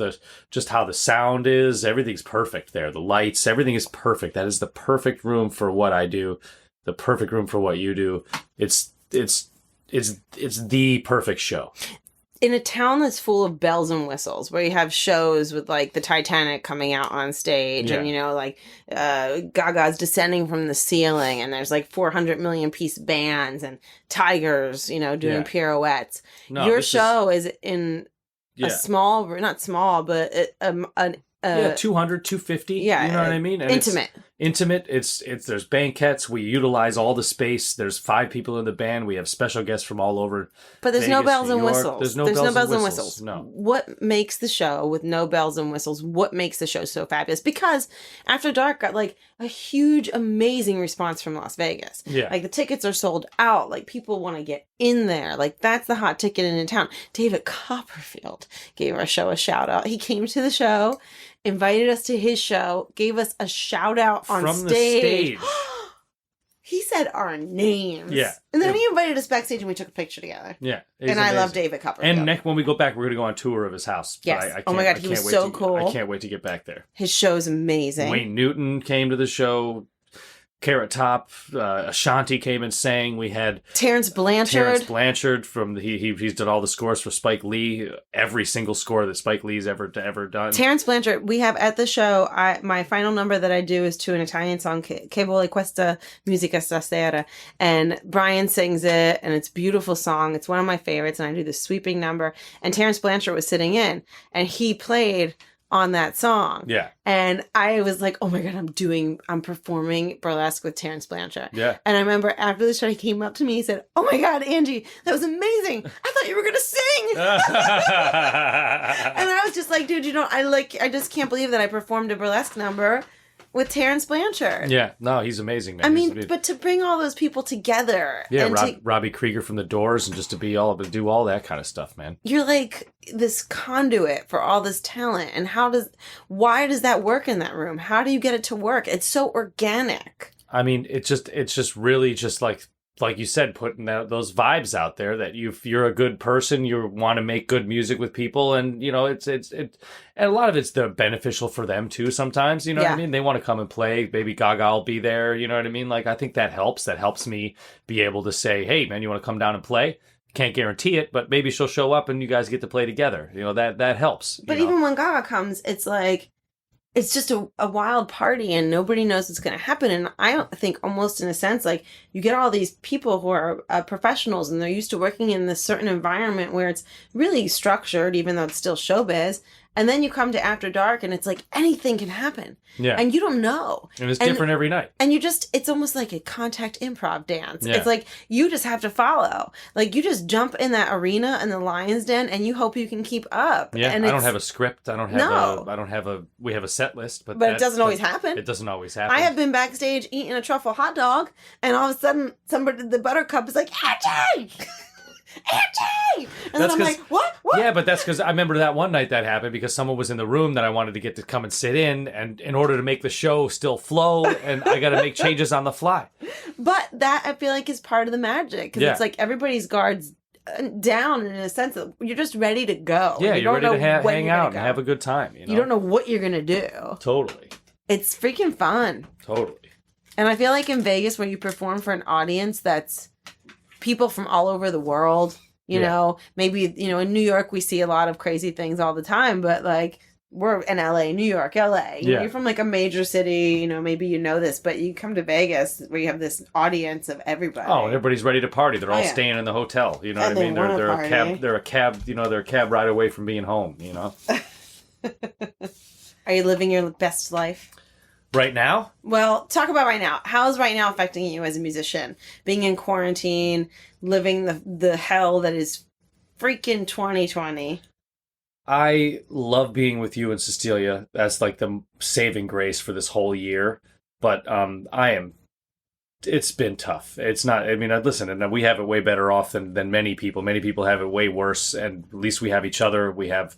just how the sound is. Everything's perfect there. The lights, everything is perfect. That is the perfect room for what I do. The perfect room for what you do. It's the perfect show. In a town that's full of bells and whistles, where you have shows with like the Titanic coming out on stage, Yeah. and you know, like Gaga's descending from the ceiling, and there's like 400 million piece bands and tigers, you know, doing Yeah. pirouettes. No, Your this show is in Yeah. a small, not small, but Yeah, 200, 250. yeah, You know what I mean? And intimate. It's there's banquettes. We utilize all the space. There's 5 people in the band. We have special guests from all over. But there's no Vegas, bells New and York. whistles. There's no bells and whistles. No. What makes the show with no bells and whistles? What makes the show so fabulous? Because After Dark got like a huge, amazing response from Las Vegas. Yeah. Like the tickets are sold out. Like people want to get in there. Like that's the hot ticket in town. David Copperfield gave our show a shout out. He came to the show, invited us to his show, gave us a shout out on From stage. the stage. He said our names. Yeah. And then he invited us backstage and we took a picture together. Yeah. And I love David Copperfield. And next when we go back, we're going to go on tour of his house. But Yes. I Oh my can't- God, I he was can't wait so to- cool. I can't wait to get back there. His show's amazing. Wayne Newton came to the show. Carrot Top, Ashanti came and sang. We had Terrence Blanchard. from he's done all the scores for Spike Lee. Every single score that Spike Lee's ever done. Terrence Blanchard, we have at the show, my final number that I do is to an Italian song, Che vuole questa musica stasera. And Brian sings it, and it's a beautiful song. It's one of my favorites, and I do the sweeping number. And Terrence Blanchard was sitting in, and he played on that song. Yeah. And I was like, oh my God, I'm performing burlesque with Terrence Blanchard. Yeah. And I remember after the show, he came up to me, he said, oh my God, Angie, that was amazing. I thought you were going to sing. And I was just like, dude, I just can't believe that I performed a burlesque number with Terrence Blanchard. Yeah, no, he's amazing, man. I mean, but to bring all those people together. Yeah, and Robbie Krieger from The Doors, and just to do all that kind of stuff, man. you're like this conduit for all this talent. And why does that work in that room? How do you get it to work? It's so organic. I mean, it's just really just like you said, putting those vibes out there that you're a good person, you want to make good music with people, and you know and a lot of it's beneficial for them too. Sometimes, you know what I mean. They want to come and play. Maybe Gaga will be there. You know what I mean. Like I think that helps. That helps me be able to say, hey man, you want to come down and play? Can't guarantee it, but maybe she'll show up and you guys get to play together. You know that helps. But even when Gaga comes, it's like it's just a wild party and nobody knows what's going to happen. And I don't think almost in a sense, like you get all these people who are professionals and they're used to working in this certain environment where it's really structured, even though it's still showbiz. And then you come to After Dark and it's like anything can happen. Yeah. And you don't know. And it's different every night. And it's almost like a contact improv dance. Yeah. It's like you just have to follow. Like you just jump in that arena in the Lion's Den and you hope you can keep up. Yeah. And I don't have a script. We have a set list, but it doesn't always happen. It doesn't always happen. I have been backstage eating a truffle hot dog and all of a sudden the buttercup is like, Angie! Angie! And then I'm like, what? Yeah, but that's because I remember that one night that happened because someone was in the room that I wanted to get to come and sit in, and in order to make the show still flow, and I got to make changes on the fly. But that, I feel like, is part of the magic. Because it's like everybody's guards down in a sense that you're just ready to go. Yeah, you're ready to hang out and have a good time. You don't know what you're going to do. Totally. It's freaking fun. Totally. And I feel like in Vegas, where you perform for an audience that's people from all over the world, you know, maybe, in New York, we see a lot of crazy things all the time, but like we're in LA, New York, LA, you're from like a major city, maybe this, but you come to Vegas where you have this audience of everybody. Oh, everybody's ready to party. They're all staying in the hotel. You know what I mean? They're a cab ride away from being home, Are you living your best life? Right now? Well, talk about right now. How is right now affecting you as a musician? Being in quarantine, living the hell that is freaking 2020. I love being with you and Sistilia. That's like the saving grace for this whole year. But it's been tough. It's not, listen, and we have it way better off than many people. Many people have it way worse, and at least we have each other. We have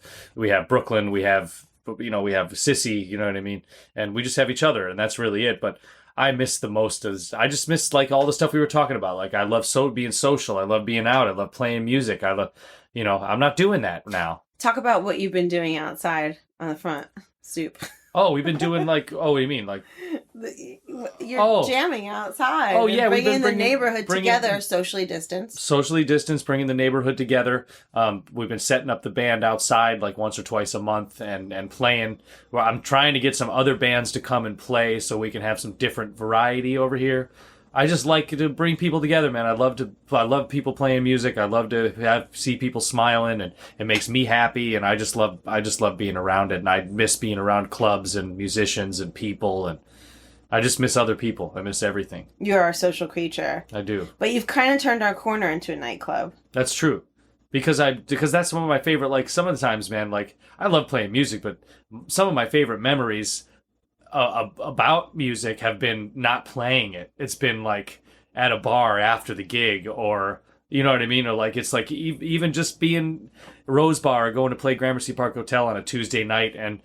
Brooklyn, we have Sissy, you know what I mean? And we just have each other, and that's really it. But I miss the most I just miss like all the stuff we were talking about. Like I love being social. I love being out. I love playing music. I love, I'm not doing that now. Talk about what you've been doing outside on the front stoop. Oh, we've been doing like, what do you mean? Like, you're jamming outside. Oh, yeah. Bringing the neighborhood together, socially distanced. Socially distanced, bringing the neighborhood together. We've been setting up the band outside like once or twice a month and playing. Well, I'm trying to get some other bands to come and play so we can have some different variety over here. I just like to bring people together, man. I love people playing music. I love to see people smiling, and it makes me happy. And I just love being around it. And I miss being around clubs and musicians and people. And I just miss other people. I miss everything. You're a social creature. I do. But you've kind of turned our corner into a nightclub. That's true. Because that's one of my favorite, like some of the times, man, like I love playing music, but some of my favorite memories about music have been not playing it. It's been like at a bar after the gig, or you know what I mean, or like it's like even just being Rose Bar, going to play Gramercy Park Hotel on a Tuesday night, and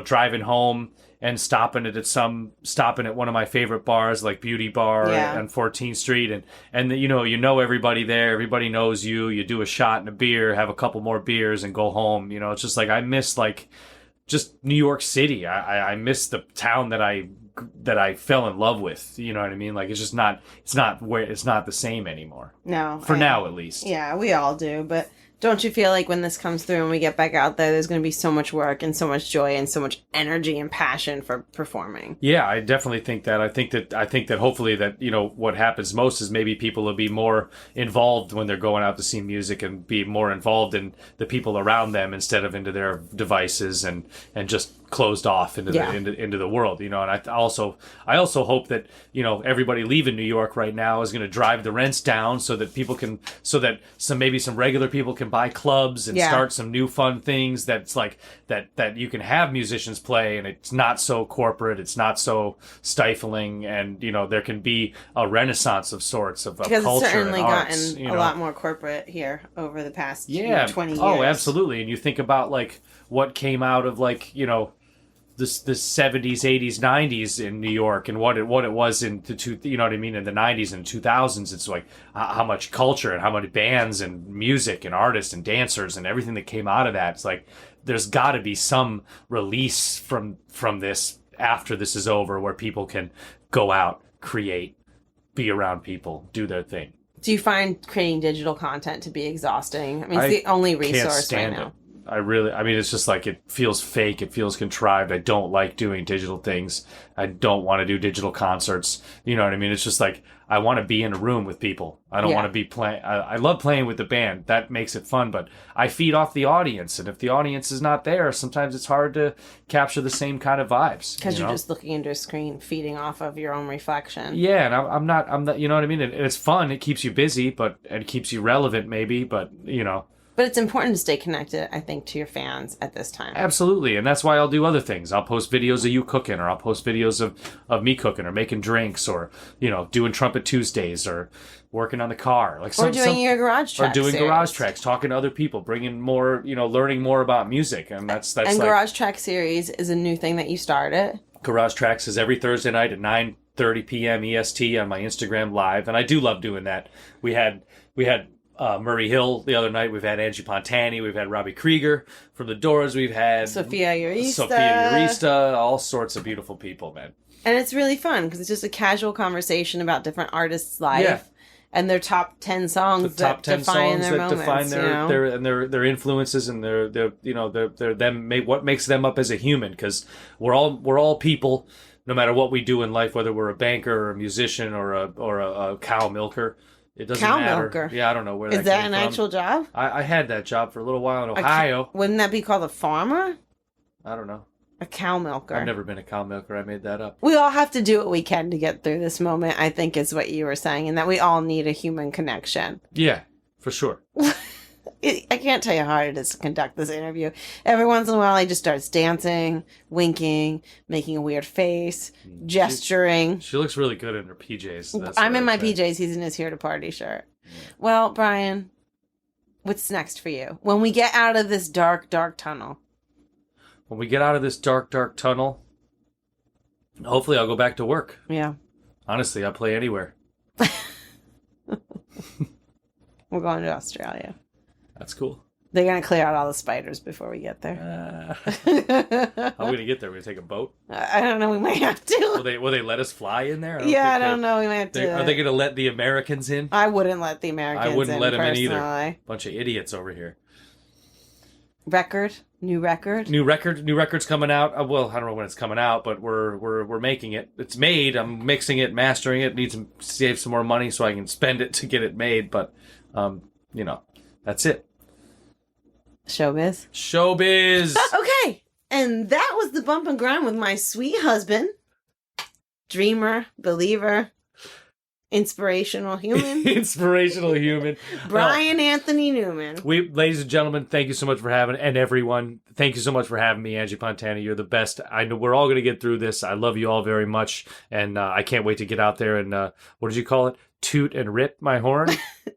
driving home and stopping at one of my favorite bars like Beauty Bar on 14th Street, and everybody there, everybody knows you do a shot and a beer, have a couple more beers, and go home. It's just like I miss like just New York City. I miss the town that I fell in love with. You know what I mean? Like it's not the same anymore. No. For now, at least. Yeah, we all do. But don't you feel like when this comes through and we get back out there's going to be so much work and so much joy and so much energy and passion for performing? Yeah, I definitely think that. I think that hopefully that, what happens most is maybe people will be more involved when they're going out to see music, and be more involved in the people around them instead of into their devices and just closed off into the world, and I also hope that everybody leaving New York right now is going to drive the rents down so that some regular people can buy clubs and start some new fun things that's like that you can have musicians play, and it's not so corporate, it's not so stifling, and there can be a renaissance of sorts of culture. Because it's certainly and arts, gotten a lot more corporate here over the past 20 years. Oh, absolutely. And you think about like what came out of like the 70s, 80s, 90s in New York, and what it was in the in the 90s and 2000s. It's like how much culture and how many bands and music and artists and dancers and everything that came out of that. It's like there's got to be some release from this after this is over, where people can go out, create, be around people, do their thing. Do you find creating digital content to be exhausting? I mean, it's the only resource right now. It's just like it feels fake. It feels contrived. I don't like doing digital things. I don't want to do digital concerts. You know what I mean? It's just like I want to be in a room with people. I don't want to be playing. I love playing with the band. That makes it fun, but I feed off the audience. And if the audience is not there, sometimes it's hard to capture the same kind of vibes. Because you're just looking into a screen, feeding off of your own reflection. Yeah, and I'm not, you know what I mean? It's fun. It keeps you busy, but it keeps you relevant maybe, but But it's important to stay connected, I think, to your fans at this time. Absolutely, and that's why I'll do other things. I'll post videos of you cooking, or I'll post videos of me cooking, or making drinks, or doing Trumpet Tuesdays, or working on the car, or doing your garage track, or doing series. garage tracks, talking to other people, bringing more, learning more about music, and that's and garage track series is a new thing that you started. Garage Tracks is every Thursday night at 9:30 p.m. EST on my Instagram Live, and I do love doing that. We had Murray Hill the other night. We've had Angie Pontani. We've had Robbie Krieger from The Doors. We've had Sophia Urista. All sorts of beautiful people, man. And it's really fun because it's just a casual conversation about different artists' life and their top 10 songs that define their moments. Their influences and their what makes them up as a human, because we're all people, no matter what we do in life, whether we're a banker or a musician or a cow milker. It doesn't matter. Milker. Yeah, I don't know where that came from. Is that an from. actual job? I had that job for a little while in Ohio. Wouldn't that be called a farmer? I don't know. A cow milker. I've never been a cow milker. I made that up. We all have to do what we can to get through this moment, I think is what you were saying, and that we all need a human connection. Yeah, for sure. I can't tell you how hard it is to conduct this interview. Every once in a while, he just starts dancing, winking, making a weird face, gesturing. She looks really good in her PJs. I'm in my PJs. He's in his Here to Party shirt. Yeah. Well, Brian, what's next for you? When we get out of this dark, dark tunnel. When we get out of this dark, dark tunnel, hopefully I'll go back to work. Yeah. Honestly, I'll play anywhere. We're going to Australia. That's cool. They're going to clear out all the spiders before we get there. How are we going to get there? We're going to take a boat? I don't know. We might have to. Will they let us fly in there? I don't know. We might have to. Are they going to let the Americans in? I wouldn't let the Americans in. I wouldn't let them in either. Personally. Bunch of idiots over here. New record. New record's coming out. Well, I don't know when it's coming out, but we're making it. It's made. I'm mixing it, mastering it. Need to save some more money so I can spend it to get it made. But, that's it. Showbiz. Okay. And that was the bump and grind with my sweet husband, dreamer, believer, inspirational human. Brian Anthony Newman. Ladies and gentlemen, thank you so much for having, and everyone, thank you so much for having me, Angie Pontani. You're the best. I know we're all going to get through this. I love you all very much, and I can't wait to get out there and, what did you call it? Toot and rip my horn?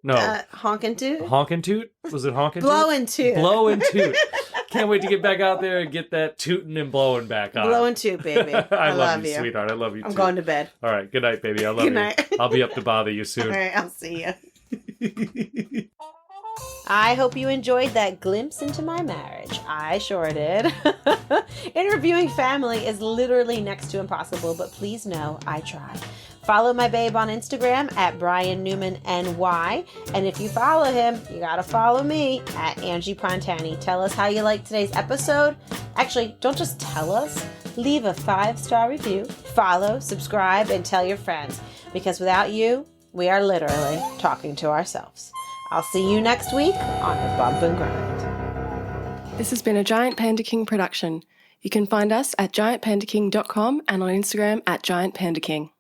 No. Honk and toot? Honk and toot? Was it honk and toot? Blow and toot. Blow and toot. Can't wait to get back out there and get that tooting and blowing back on. Blow and toot, baby. I love you, sweetheart. I love you, I'm going to bed. All right. Good night, baby. I love you. Good night. I'll be up to bother you soon. All right. I'll see you. I hope you enjoyed that glimpse into my marriage. I sure did. Interviewing family is literally next to impossible, but please know I try. Follow my babe on Instagram at Brian Newman NY. And if you follow him, you gotta follow me at Angie Pontani. Tell us how you liked today's episode. Actually, don't just tell us. Leave a 5-star review, follow, subscribe, and tell your friends. Because without you, we are literally talking to ourselves. I'll see you next week on The Bump and Grind. This has been a Giant Panda King production. You can find us at giantpandaking.com and on Instagram at giantpandaking.